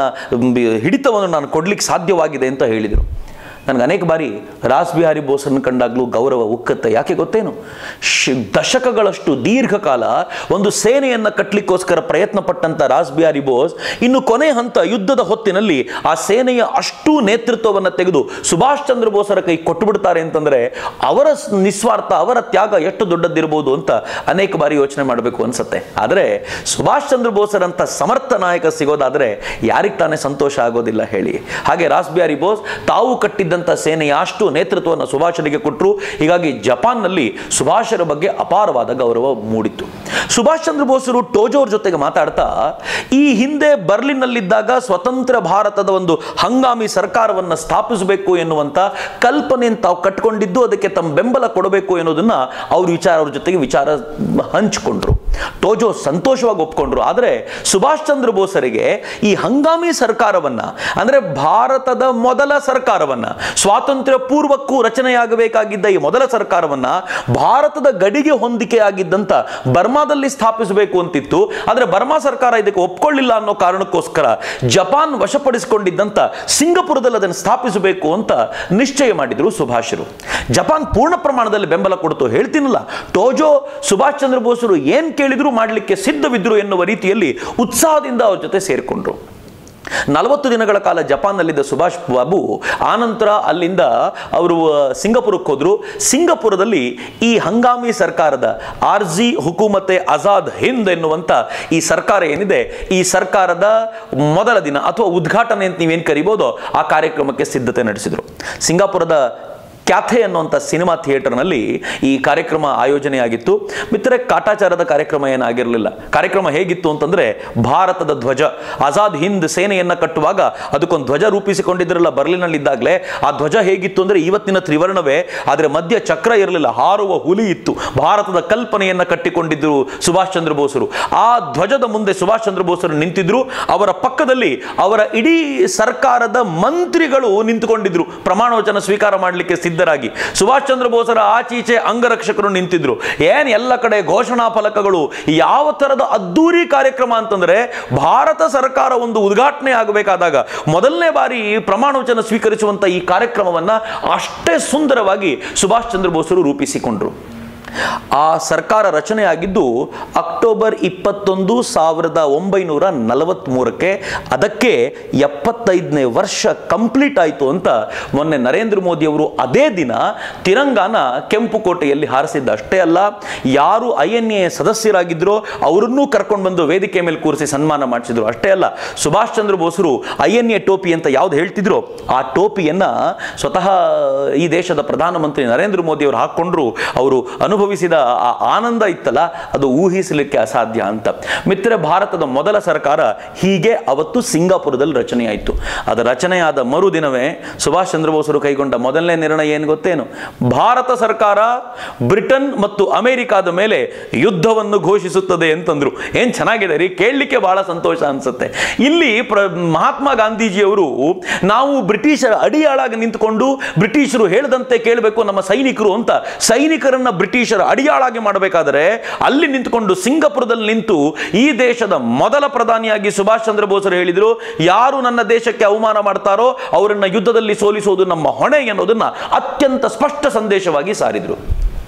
ಹಿಡಿತವನ್ನು ನಾನು ಕೊಡ್ಲಿಕ್ಕೆ ಸಾಧ್ಯವಾಗಿದೆ ಅಂತ ಹೇಳಿದರು. ನನಗೆ ಅನೇಕ ಬಾರಿ ರಾಸ್ ಬಿಹಾರಿ ಬೋಸನ್ನು ಕಂಡಾಗಲೂ ಗೌರವ ಉಕ್ಕತ್ತೆ. ಯಾಕೆ ಗೊತ್ತೇನು? ದಶಕಗಳಷ್ಟು ದೀರ್ಘಕಾಲ ಒಂದು ಸೇನೆಯನ್ನು ಕಟ್ಟಲಿಕ್ಕೋಸ್ಕರ ಪ್ರಯತ್ನ ಪಟ್ಟಂಥ ರಾಸ್ ಬಿಹಾರಿ ಬೋಸ್ ಇನ್ನು ಕೊನೆ ಹಂತ ಯುದ್ಧದ ಹೊತ್ತಿನಲ್ಲಿ ಆ ಸೇನೆಯ ಅಷ್ಟೂ ನೇತೃತ್ವವನ್ನು ತೆಗೆದು ಸುಭಾಷ್ ಚಂದ್ರ ಬೋಸರ ಕೈ ಕೊಟ್ಟುಬಿಡ್ತಾರೆ ಅಂತಂದರೆ ಅವರ ನಿಸ್ವಾರ್ಥ, ಅವರ ತ್ಯಾಗ ಎಷ್ಟು ದೊಡ್ಡದಿರ್ಬೋದು ಅಂತ ಅನೇಕ ಬಾರಿ ಯೋಚನೆ ಮಾಡಬೇಕು ಅನ್ಸುತ್ತೆ. ಆದರೆ ಸುಭಾಷ್ ಚಂದ್ರ ಬೋಸರಂಥ ಸಮರ್ಥ ನಾಯಕ ಸಿಗೋದಾದರೆ ಯಾರಿಗೆ ತಾನೇ ಸಂತೋಷ ಆಗೋದಿಲ್ಲ ಹೇಳಿ. ಹಾಗೆ ರಾಸ್ ಬಿಹಾರಿ ಬೋಸ್ ತಾವು ಕಟ್ಟಿದ್ದ ಸೇನೆಯ ಅಷ್ಟು ನೇತೃತ್ವವನ್ನು ಸುಭಾಷರಿಗೆ ಕೊಟ್ಟರು. ಹೀಗಾಗಿ ಜಪಾನ್ನಲ್ಲಿ ಸುಭಾಷರ ಬಗ್ಗೆ ಅಪಾರವಾದ ಗೌರವ ಮೂಡಿತ್ತು. ಸುಭಾಷ್ ಚಂದ್ರ ಬೋಸರು ಟೋಜೋರ್ ಜೊತೆಗೆ ಮಾತಾಡ್ತಾ ಈ ಹಿಂದೆ ಬರ್ಲಿನ್ನಲ್ಲಿದ್ದಾಗ ಸ್ವತಂತ್ರ ಭಾರತದ ಒಂದು ಹಂಗಾಮಿ ಸರ್ಕಾರವನ್ನು ಸ್ಥಾಪಿಸಬೇಕು ಎನ್ನುವಂಥ ಕಲ್ಪನೆಯನ್ನು ತಾವು ಕಟ್ಟಿಕೊಂಡಿದ್ದು, ಅದಕ್ಕೆ ತಮ್ಮ ಬೆಂಬಲ ಕೊಡಬೇಕು ಎನ್ನುವುದನ್ನ ಅವ್ರ ಜೊತೆಗೆ ವಿಚಾರ ಹಂಚಿಕೊಂಡ್ರು. ಟೋಜೋ ಸಂತೋಷವಾಗಿ ಒಪ್ಕೊಂಡ್ರು. ಆದರೆ ಸುಭಾಷ್ ಚಂದ್ರ ಬೋಸರಿಗೆ ಈ ಹಂಗಾಮಿ ಸರ್ಕಾರವನ್ನ, ಅಂದರೆ ಭಾರತದ ಮೊದಲ ಸರ್ಕಾರವನ್ನ, ಸ್ವಾತಂತ್ರ್ಯ ಪೂರ್ವಕ್ಕೂ ರಚನೆಯಾಗಬೇಕಾಗಿದ್ದ ಈ ಮೊದಲ ಸರ್ಕಾರವನ್ನ ಭಾರತದ ಗಡಿಗೆ ಹೊಂದಿಕೆಯಾಗಿದ್ದಂಥ ಬರ್ಮಾದಲ್ಲಿ ಸ್ಥಾಪಿಸಬೇಕು ಅಂತಿತ್ತು. ಆದರೆ ಬರ್ಮಾ ಸರ್ಕಾರ ಇದಕ್ಕೆ ಒಪ್ಕೊಳ್ಳಿಲ್ಲ ಅನ್ನೋ ಕಾರಣಕ್ಕೋಸ್ಕರ ಜಪಾನ್ ವಶಪಡಿಸಿಕೊಂಡಿದ್ದಂಥ ಸಿಂಗಪುರದಲ್ಲಿ ಅದನ್ನು ಸ್ಥಾಪಿಸಬೇಕು ಅಂತ ನಿಶ್ಚಯ ಮಾಡಿದ್ರು ಸುಭಾಷರು. ಜಪಾನ್ ಪೂರ್ಣ ಪ್ರಮಾಣದಲ್ಲಿ ಬೆಂಬಲ ಕೊಡ್ತು. ಹೇಳ್ತೀನಲ್ಲ, ಟೋಜೋ ಸುಭಾಷ್ ಚಂದ್ರ ಬೋಸರು ಏನ್ ಕೇಳಿದ್ರು ಮಾಡಲಿಕ್ಕೆ ಸಿದ್ಧವಿದ್ರು ಎನ್ನುವ ರೀತಿಯಲ್ಲಿ ಉತ್ಸಾಹದಿಂದ ಅವ್ರ ಜೊತೆ ಸೇರಿಕೊಂಡ್ರು. 40 ದಿನಗಳ ಕಾಲ ಜಪಾನ್ನಲ್ಲಿದ್ದ ಸುಭಾಷ್ ಬಾಬು ಆನಂತರ ಅಲ್ಲಿಂದ ಅವರು ಸಿಂಗಪುರಕ್ಕೆ ಹೋದರು. ಸಿಂಗಪುರದಲ್ಲಿ ಈ ಹಂಗಾಮಿ ಸರ್ಕಾರದ ಆರ್ಜಿ ಹುಕೂಮತೆ ಆಜಾದ್ ಹಿಂದ್ ಎನ್ನುವಂಥ ಈ ಸರ್ಕಾರ ಏನಿದೆ, ಈ ಸರ್ಕಾರದ ಮೊದಲ ದಿನ ಅಥವಾ ಉದ್ಘಾಟನೆ ಅಂತ ನೀವೇನು ಕರಿಬೋದು, ಆ ಕಾರ್ಯಕ್ರಮಕ್ಕೆ ಸಿದ್ಧತೆ ನಡೆಸಿದರು. ಸಿಂಗಾಪುರದ ಕ್ಯಾಥೆ ಅನ್ನುವಂಥ ಸಿನಿಮಾ ಥಿಯೇಟರ್ನಲ್ಲಿ ಈ ಕಾರ್ಯಕ್ರಮ ಆಯೋಜನೆಯಾಗಿತ್ತು. ಮಿತ್ರರೆ, ಕಾಟಾಚಾರದ ಕಾರ್ಯಕ್ರಮ ಏನಾಗಿರಲಿಲ್ಲ. ಕಾರ್ಯಕ್ರಮ ಹೇಗಿತ್ತು ಅಂತಂದರೆ, ಭಾರತದ ಧ್ವಜ, ಆಜಾದ್ ಹಿಂದ್ ಸೇನೆಯನ್ನು ಕಟ್ಟುವಾಗ ಅದಕ್ಕೊಂದು ಧ್ವಜ ರೂಪಿಸಿಕೊಂಡಿದ್ರಲ್ಲ ಬರ್ಲಿನಲ್ಲಿದ್ದಾಗಲೇ, ಆ ಧ್ವಜ ಹೇಗಿತ್ತು ಅಂದರೆ ಇವತ್ತಿನ ತ್ರಿವರ್ಣವೇ, ಆದರೆ ಮಧ್ಯ ಚಕ್ರ ಇರಲಿಲ್ಲ, ಹಾರುವ ಹುಲಿ ಇತ್ತು. ಭಾರತದ ಕಲ್ಪನೆಯನ್ನು ಕಟ್ಟಿಕೊಂಡಿದ್ದರು ಸುಭಾಷ್ ಚಂದ್ರ ಬೋಸರು. ಆ ಧ್ವಜದ ಮುಂದೆ ಸುಭಾಷ್ ಚಂದ್ರ ಬೋಸರು ನಿಂತಿದ್ರು. ಅವರ ಪಕ್ಕದಲ್ಲಿ ಅವರ ಇಡೀ ಸರ್ಕಾರದ ಮಂತ್ರಿಗಳು ನಿಂತುಕೊಂಡಿದ್ರು, ಪ್ರಮಾಣ ವಚನ ಸ್ವೀಕಾರ ಮಾಡಲಿಕ್ಕೆ ಸಿದ್ಧರಾಗಿ. ಸುಭಾಷ್ ಚಂದ್ರ ಬೋಸರ ಆಚೀಚೆ ಅಂಗರಕ್ಷಕರು ನಿಂತಿದ್ರು. ಏನ್ ಎಲ್ಲ ಕಡೆ ಘೋಷಣಾ ಫಲಕಗಳು. ಯಾವ ತರದ ಅದ್ದೂರಿ ಕಾರ್ಯಕ್ರಮ ಅಂತಂದ್ರೆ, ಭಾರತ ಸರ್ಕಾರ ಒಂದು ಉದ್ಘಾಟನೆ ಆಗಬೇಕಾದಾಗ ಮೊದಲನೇ ಬಾರಿ ಪ್ರಮಾಣ ವಚನ ಸ್ವೀಕರಿಸುವಂತ ಈ ಕಾರ್ಯಕ್ರಮವನ್ನ ಅಷ್ಟೇ ಸುಂದರವಾಗಿ ಸುಭಾಷ್ ಚಂದ್ರ ಬೋಸರು ರೂಪಿಸಿಕೊಂಡ್ರು. ಆ ಸರ್ಕಾರ ರಚನೆಯಾಗಿದ್ದು ಅಕ್ಟೋಬರ್ 21, 1943ಕ್ಕೆ. ಅದಕ್ಕೆ 75ನೇ ವರ್ಷ ಕಂಪ್ಲೀಟ್ ಆಯಿತು ಅಂತ ಮೊನ್ನೆ ನರೇಂದ್ರ ಮೋದಿ ಅವರು ಅದೇ ದಿನ ತಿರಂಗಾನ ಕೆಂಪುಕೋಟೆಯಲ್ಲಿ ಹಾರಿಸಿದ್ದ. ಅಷ್ಟೇ ಅಲ್ಲ, ಯಾರು INA ಸದಸ್ಯರಾಗಿದ್ದರೋ ಅವರನ್ನೂ ಕರ್ಕೊಂಡು ಬಂದು ವೇದಿಕೆ ಮೇಲೆ ಕೂರಿಸಿ ಸನ್ಮಾನ ಮಾಡಿಸಿದ್ರು. ಅಷ್ಟೇ ಅಲ್ಲ, ಸುಭಾಷ್ ಚಂದ್ರ ಬೋಸರು INA ಟೋಪಿ ಅಂತ ಯಾವ್ದು ಹೇಳ್ತಿದ್ರು, ಆ ಟೋಪಿಯನ್ನ ಸ್ವತಃ ಈ ದೇಶದ ಪ್ರಧಾನಮಂತ್ರಿ ನರೇಂದ್ರ ಮೋದಿ ಅವರು ಹಾಕ್ಕೊಂಡ್ರು. ಅವರು ಅನುಭವಿಸಿದ ಆ ಆನಂದ ಇತ್ತಲ್ಲ, ಅದು ಊಹಿಸಲಿಕ್ಕೆ ಅಸಾಧ್ಯ ಅಂತ. ಮಿತ್ರ, ಭಾರತದ ಮೊದಲ ಸರ್ಕಾರ ಹೀಗೆ ಅವತ್ತು ಸಿಂಗಾಪುರದಲ್ಲಿ ರಚನೆಯಾಯಿತು. ಅದು ರಚನೆಯಾದ ಮರುದಿನವೇ ಸುಭಾಷ್ ಚಂದ್ರ ಬೋಸರು ಕೈಗೊಂಡ ಮೊದಲನೇ ನಿರ್ಣಯ ಏನು ಗೊತ್ತೇನು? ಭಾರತ ಸರ್ಕಾರ ಬ್ರಿಟನ್ ಮತ್ತು ಅಮೆರಿಕಾದ ಮೇಲೆ ಯುದ್ಧವನ್ನು ಘೋಷಿಸುತ್ತದೆ ಅಂತಂದ್ರು. ಏನ್ ಚೆನ್ನಾಗಿದೆ ರೀ, ಕೇಳಲಿಕ್ಕೆ ಬಹಳ ಸಂತೋಷ ಅನ್ಸುತ್ತೆ. ಇಲ್ಲಿ ಮಹಾತ್ಮ ಗಾಂಧೀಜಿಯವರು ನಾವು ಬ್ರಿಟಿಷರ ಅಡಿಯಾಳಾಗಿ ನಿಂತುಕೊಂಡು ಬ್ರಿಟಿಷರು ಹೇಳಿದಂತೆ ಕೇಳಬೇಕು ನಮ್ಮ ಸೈನಿಕರು ಅಂತ, ಸೈನಿಕರನ್ನ ಬ್ರಿಟಿಷರ ಅಡಿಯಾಳಾಗಿ ಮಾಡಬೇಕಾದರೆ ಅಲ್ಲಿ ನಿಂತುಕೊಂಡು ಸಿಂಗಪುರದಲ್ಲಿ ನಿಂತು ಈ ದೇಶದ ಮೊದಲ ಪ್ರಧಾನಿಯಾಗಿ ಸುಭಾಷ್ ಚಂದ್ರ ಬೋಸರು ಹೇಳಿದರು, ಯಾರು ನನ್ನ ದೇಶಕ್ಕೆ ಅವಮಾನ ಮಾಡ್ತಾರೋ ಅವರನ್ನ ಯುದ್ಧದಲ್ಲಿ ಸೋಲಿಸುವುದು ನಮ್ಮ ಹೊಣೆ ಎನ್ನುವುದನ್ನ ಅತ್ಯಂತ ಸ್ಪಷ್ಟ ಸಂದೇಶವಾಗಿ ಸಾರಿದರು.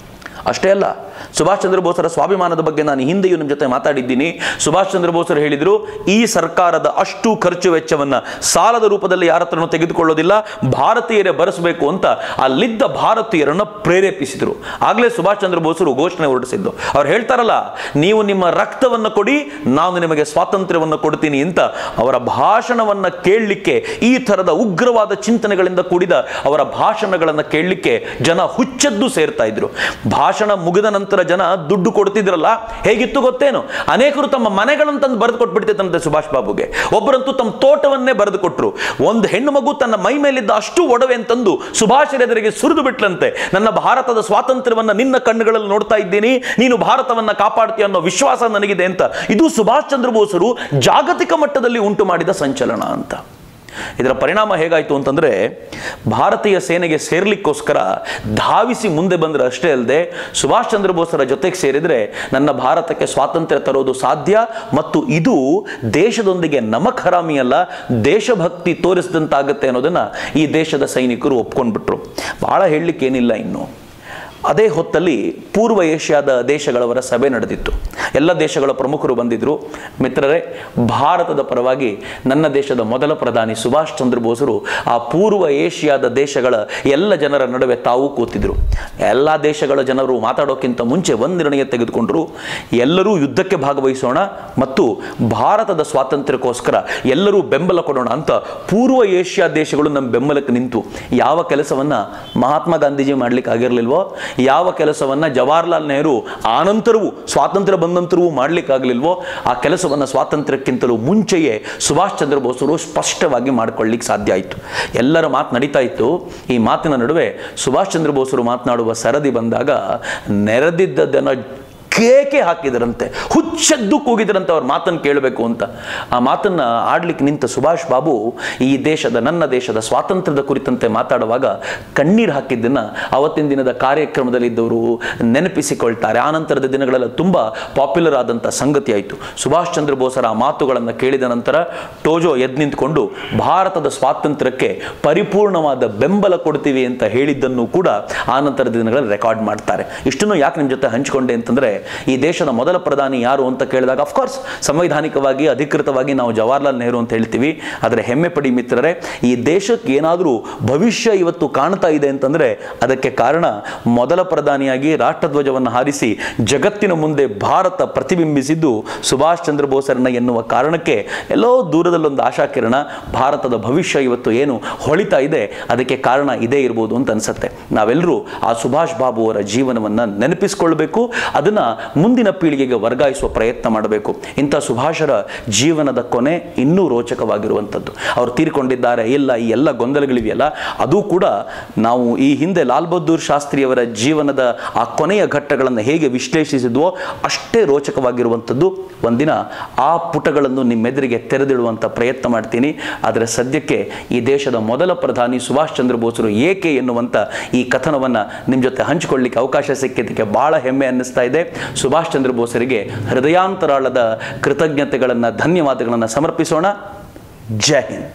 ಅಷ್ಟೇ ಅಲ್ಲ, ಸುಭಾಷ್ ಚಂದ್ರ ಬೋಸರ ಸ್ವಾಭಿಮಾನದ ಬಗ್ಗೆ ನಾನು ಹಿಂದೆಯೂ ನಿಮ್ಮ ಜೊತೆ ಮಾತಾಡಿದ್ದೀನಿ. ಸುಭಾಷ್ ಚಂದ್ರ ಬೋಸರು ಹೇಳಿದರು, ಈ ಸರ್ಕಾರದ ಅಷ್ಟು ಖರ್ಚು ವೆಚ್ಚವನ್ನು ಸಾಲದ ರೂಪದಲ್ಲಿ ಯಾರ ಹತ್ರನೂ ತೆಗೆದುಕೊಳ್ಳೋದಿಲ್ಲ, ಭಾರತೀಯರೇ ಭರಿಸಬೇಕು ಅಂತ ಅಲ್ಲಿದ್ದ ಭಾರತೀಯರನ್ನು ಪ್ರೇರೇಪಿಸಿದರು. ಆಗಲೇ ಸುಭಾಷ್ ಚಂದ್ರ ಬೋಸರು ಘೋಷಣೆ ಹೊರಡಿಸಿದ್ದು. ಅವ್ರು ಹೇಳ್ತಾರಲ್ಲ, ನೀವು ನಿಮ್ಮ ರಕ್ತವನ್ನು ಕೊಡಿ, ನಾನು ನಿಮಗೆ ಸ್ವಾತಂತ್ರ್ಯವನ್ನು ಕೊಡ್ತೀನಿ ಅಂತ. ಅವರ ಭಾಷಣವನ್ನು ಕೇಳಲಿಕ್ಕೆ, ಈ ಥರದ ಉಗ್ರವಾದ ಚಿಂತನೆಗಳಿಂದ ಕೂಡಿದ ಅವರ ಭಾಷಣಗಳನ್ನು ಕೇಳಲಿಕ್ಕೆ ಜನ ಹುಚ್ಚೆದ್ದು ಸೇರ್ತಾ ಇದ್ರು. ಭಾಷಣ ಮುಗಿದ ನಂತರ ನಂತರ ಜನ ದುಡ್ಡು ಕೊಡ್ತಿದ್ರಲ್ಲ, ಹೇಗಿತ್ತು ಗೊತ್ತೇನು? ಅನೇಕರು ತಮ್ಮ ಮನೆಗಳನ್ನು ತಂದು ಬರೆದು ಕೊಟ್ಬಿಡ್ತಿತ್ತಂತೆ ಸುಭಾಷ್ ಬಾಬುಗೆ. ಒಬ್ಬರಂತೂ ತಮ್ಮ ತೋಟವನ್ನೇ ಬರೆದು ಕೊಟ್ಟರು. ಒಂದು ಹೆಣ್ಣು ಮಗು ತನ್ನ ಮೈ ಮೇಲಿದ್ದ ಅಷ್ಟು ಒಡವೆ ಅಂತಂದು ಸುಭಾಷರ ಎದುರಿಗೆ ಸುರಿದು ಬಿಟ್ಲಂತೆ. ನನ್ನ ಭಾರತದ ಸ್ವಾತಂತ್ರ್ಯವನ್ನ ನಿನ್ನ ಕಣ್ಣುಗಳಲ್ಲಿ ನೋಡ್ತಾ ಇದ್ದೀನಿ, ನೀನು ಭಾರತವನ್ನ ಕಾಪಾಡ್ತೀಯ ಅನ್ನೋ ವಿಶ್ವಾಸ ನನಗಿದೆ ಅಂತ. ಇದು ಸುಭಾಷ್ ಚಂದ್ರ ಬೋಸರು ಜಾಗತಿಕ ಮಟ್ಟದಲ್ಲಿ ಉಂಟು ಮಾಡಿದ ಸಂಚಲನ ಅಂತ. ಇದರ ಪರಿಣಾಮ ಹೇಗಾಯಿತು ಅಂತಂದರೆ, ಭಾರತೀಯ ಸೇನೆಗೆ ಸೇರ್ಲಿಕ್ಕೋಸ್ಕರ ಧಾವಿಸಿ ಮುಂದೆ ಬಂದರೆ ಅಷ್ಟೇ ಅಲ್ಲದೆ, ಸುಭಾಷ್ ಚಂದ್ರ ಬೋಸರ ಜೊತೆಗೆ ಸೇರಿದರೆ ನನ್ನ ಭಾರತಕ್ಕೆ ಸ್ವಾತಂತ್ರ್ಯ ತರೋದು ಸಾಧ್ಯ, ಮತ್ತು ಇದು ದೇಶದೊಂದಿಗೆ ನಮಕ್ ಹರಾಮಿ ಅಲ್ಲ, ದೇಶಭಕ್ತಿ ತೋರಿಸಿದಂತಾಗುತ್ತೆ ಅನ್ನೋದನ್ನು ಈ ದೇಶದ ಸೈನಿಕರು ಒಪ್ಕೊಂಡ್ಬಿಟ್ರು. ಭಾಳ ಹೇಳಲಿಕ್ಕೆ ಏನಿಲ್ಲ ಇನ್ನು. ಅದೇ ಹೊತ್ತಲ್ಲಿ ಪೂರ್ವ ಏಷ್ಯಾದ ದೇಶಗಳವರ ಸಭೆ ನಡೆದಿತ್ತು. ಎಲ್ಲ ದೇಶಗಳ ಪ್ರಮುಖರು ಬಂದಿದ್ದರು. ಮಿತ್ರರೇ, ಭಾರತದ ಪರವಾಗಿ ನನ್ನ ದೇಶದ ಮೊದಲ ಪ್ರಧಾನಿ ಸುಭಾಷ್ ಚಂದ್ರ ಬೋಸರು ಆ ಪೂರ್ವ ಏಷ್ಯಾದ ದೇಶಗಳ ಎಲ್ಲ ಜನರ ನಡುವೆ ತಾವು ಕೂತಿದ್ರು. ಎಲ್ಲ ದೇಶಗಳ ಜನರು ಮಾತಾಡೋಕ್ಕಿಂತ ಮುಂಚೆ ಒಂದು ನಿರ್ಣಯ ತೆಗೆದುಕೊಂಡರು. ಎಲ್ಲರೂ ಯುದ್ಧಕ್ಕೆ ಭಾಗವಹಿಸೋಣ ಮತ್ತು ಭಾರತದ ಸ್ವಾತಂತ್ರ್ಯಕ್ಕೋಸ್ಕರ ಎಲ್ಲರೂ ಬೆಂಬಲ ಕೊಡೋಣ ಅಂತ ಪೂರ್ವ ಏಷ್ಯಾ ದೇಶಗಳು ನಮ್ಮ ಬೆಂಬಲಕ್ಕೆ ನಿಂತು. ಯಾವ ಕೆಲಸವನ್ನು ಮಹಾತ್ಮ ಗಾಂಧೀಜಿ ಮಾಡ್ಲಿಕ್ಕೆ ಆಗಿರಲಿಲ್ವೋ, ಯಾವ ಕೆಲಸವನ್ನ ಜವಾಹರ್ಲಾಲ್ ನೆಹರು ಆನಂತರವೂ ಸ್ವಾತಂತ್ರ್ಯ ಬಂದಂತರವೂ ಮಾಡಲಿಕ್ಕಾಗಲಿಲ್ವೋ, ಆ ಕೆಲಸವನ್ನು ಸ್ವಾತಂತ್ರ್ಯಕ್ಕಿಂತಲೂ ಮುಂಚೆಯೇ ಸುಭಾಷ್ ಚಂದ್ರ ಬೋಸರು ಸ್ಪಷ್ಟವಾಗಿ ಮಾಡ್ಕೊಳ್ಳಿಕ್ಕೆ ಸಾಧ್ಯ ಆಯಿತು. ಎಲ್ಲರ ಮಾತು ನಡೀತಾ ಇತ್ತು. ಈ ಮಾತಿನ ನಡುವೆ ಸುಭಾಷ್ ಚಂದ್ರ ಬೋಸರು ಮಾತನಾಡುವ ಸರದಿ ಬಂದಾಗ ನೆರೆದಿದ್ದದನ್ನು ಕೇಕೆ ಹಾಕಿದರಂತೆ, ಹುಚ್ಚೆದ್ದು ಕೂಗಿದರಂತೆ ಅವ್ರ ಮಾತನ್ನು ಕೇಳಬೇಕು ಅಂತ. ಆ ಮಾತನ್ನು ಆಡ್ಲಿಕ್ಕೆ ನಿಂತ ಸುಭಾಷ್ ಬಾಬು ಈ ದೇಶದ, ನನ್ನ ದೇಶದ ಸ್ವಾತಂತ್ರ್ಯದ ಕುರಿತಂತೆ ಮಾತಾಡುವಾಗ ಕಣ್ಣೀರು ಹಾಕಿದ್ದನ್ನು ಅವತ್ತಿನ ದಿನದ ಕಾರ್ಯಕ್ರಮದಲ್ಲಿದ್ದವರು ನೆನಪಿಸಿಕೊಳ್ತಾರೆ. ಆನಂತರದ ದಿನಗಳೆಲ್ಲ ತುಂಬ ಪಾಪ್ಯುಲರ್ ಆದಂಥ ಸಂಗತಿ ಆಯಿತು. ಸುಭಾಷ್ ಚಂದ್ರ ಬೋಸರ ಆ ಮಾತುಗಳನ್ನು ಕೇಳಿದ ನಂತರ ಟೋಜೋ ಎದ್ದು ನಿಂತ್ಕೊಂಡು ಭಾರತದ ಸ್ವಾತಂತ್ರ್ಯಕ್ಕೆ ಪರಿಪೂರ್ಣವಾದ ಬೆಂಬಲ ಕೊಡ್ತೀವಿ ಅಂತ ಹೇಳಿದ್ದನ್ನು ಕೂಡ ಆನಂತರದ ದಿನಗಳಲ್ಲಿ ರೆಕಾರ್ಡ್ ಮಾಡ್ತಾರೆ. ಇಷ್ಟನ್ನು ಯಾಕೆ ನಿಮ್ಮ ಜೊತೆ ಹಂಚಿಕೊಂಡೆ ಅಂತಂದರೆ, ಈ ದೇಶದ ಮೊದಲ ಪ್ರಧಾನಿ ಯಾರು ಅಂತ ಕೇಳಿದಾಗ ಅಫ್ಕೋರ್ಸ್ ಸಂವಿಧಾನಿಕವಾಗಿ ಅಧಿಕೃತವಾಗಿ ನಾವು ಜವಾಹರ್ಲಾಲ್ ನೆಹರು ಅಂತ ಹೇಳ್ತೀವಿ. ಆದರೆ ಹೆಮ್ಮೆ ಪಡಿ ಮಿತ್ರರೇ, ಈ ದೇಶಕ್ಕೆ ಏನಾದರೂ ಭವಿಷ್ಯ ಇವತ್ತು ಕಾಣ್ತಾ ಇದೆ ಅಂತಂದರೆ ಅದಕ್ಕೆ ಕಾರಣ ಮೊದಲ ಪ್ರಧಾನಿಯಾಗಿ ರಾಷ್ಟ್ರಧ್ವಜವನ್ನು ಹಾರಿಸಿ ಜಗತ್ತಿನ ಮುಂದೆ ಭಾರತ ಪ್ರತಿಬಿಂಬಿಸಿದ್ದು ಸುಭಾಷ್ ಚಂದ್ರ ಬೋಸರನ್ನ ಎನ್ನುವ ಕಾರಣಕ್ಕೆ ಎಲ್ಲೋ ದೂರದಲ್ಲೊಂದು ಆಶಾಕಿರಣ. ಭಾರತದ ಭವಿಷ್ಯ ಇವತ್ತು ಏನು ಹೊಳಿತಾ ಇದೆ ಅದಕ್ಕೆ ಕಾರಣ ಇದೇ ಇರ್ಬೋದು ಅಂತ ಅನ್ಸುತ್ತೆ. ನಾವೆಲ್ಲರೂ ಆ ಸುಭಾಷ್ ಬಾಬು ಅವರ ಜೀವನವನ್ನು ನೆನಪಿಸಿಕೊಳ್ಬೇಕು, ಅದನ್ನು ಮುಂದಿನ ಪೀಳಿಗೆಗೆ ವರ್ಗಾಯಿಸುವ ಪ್ರಯತ್ನ ಮಾಡಬೇಕು. ಇಂಥ ಸುಭಾಷರ ಜೀವನದ ಕೊನೆ ಇನ್ನೂ ರೋಚಕವಾಗಿರುವಂಥದ್ದು. ಅವರು ತೀರಿಕೊಂಡಿದ್ದಾರೆ ಇಲ್ಲ, ಈ ಎಲ್ಲ ಗೊಂದಲಗಳಿವೆಯಲ್ಲ, ಅದು ಕೂಡ ನಾವು ಈ ಹಿಂದೆ ಲಾಲ್ ಬಹದ್ದೂರ್ ಶಾಸ್ತ್ರಿಯವರ ಜೀವನದ ಆ ಕೊನೆಯ ಘಟ್ಟಗಳನ್ನು ಹೇಗೆ ವಿಶ್ಲೇಷಿಸಿದ್ವೋ ಅಷ್ಟೇ ರೋಚಕವಾಗಿರುವಂಥದ್ದು. ಒಂದಿನ ಆ ಪುಟಗಳನ್ನು ನಿಮ್ಮೆದುರಿಗೆ ತೆರೆದಿಡುವಂಥ ಪ್ರಯತ್ನ ಮಾಡ್ತೀನಿ. ಆದರೆ ಸದ್ಯಕ್ಕೆ ಈ ದೇಶದ ಮೊದಲ ಪ್ರಧಾನಿ ಸುಭಾಷ್ ಚಂದ್ರ ಬೋಸರು ಏಕೆ ಎನ್ನುವಂಥ ಈ ಕಥನವನ್ನು ನಿಮ್ಮ ಜೊತೆ ಹಂಚಿಕೊಳ್ಳಿಕ್ಕೆ ಅವಕಾಶ ಸಿಕ್ಕಿದ್ದಕ್ಕೆ ಭಾಳ ಹೆಮ್ಮೆ ಅನ್ನಿಸ್ತಾ ಇದೆ. ಸುಭಾಷ್ ಚಂದ್ರ ಬೋಸರಿಗೆ ಹೃದಯಾಂತರಾಳದ ಕೃತಜ್ಞತೆಗಳನ್ನು, ಧನ್ಯವಾದಗಳನ್ನು ಸಮರ್ಪಿಸೋಣ. ಜೈ ಹಿಂದ್.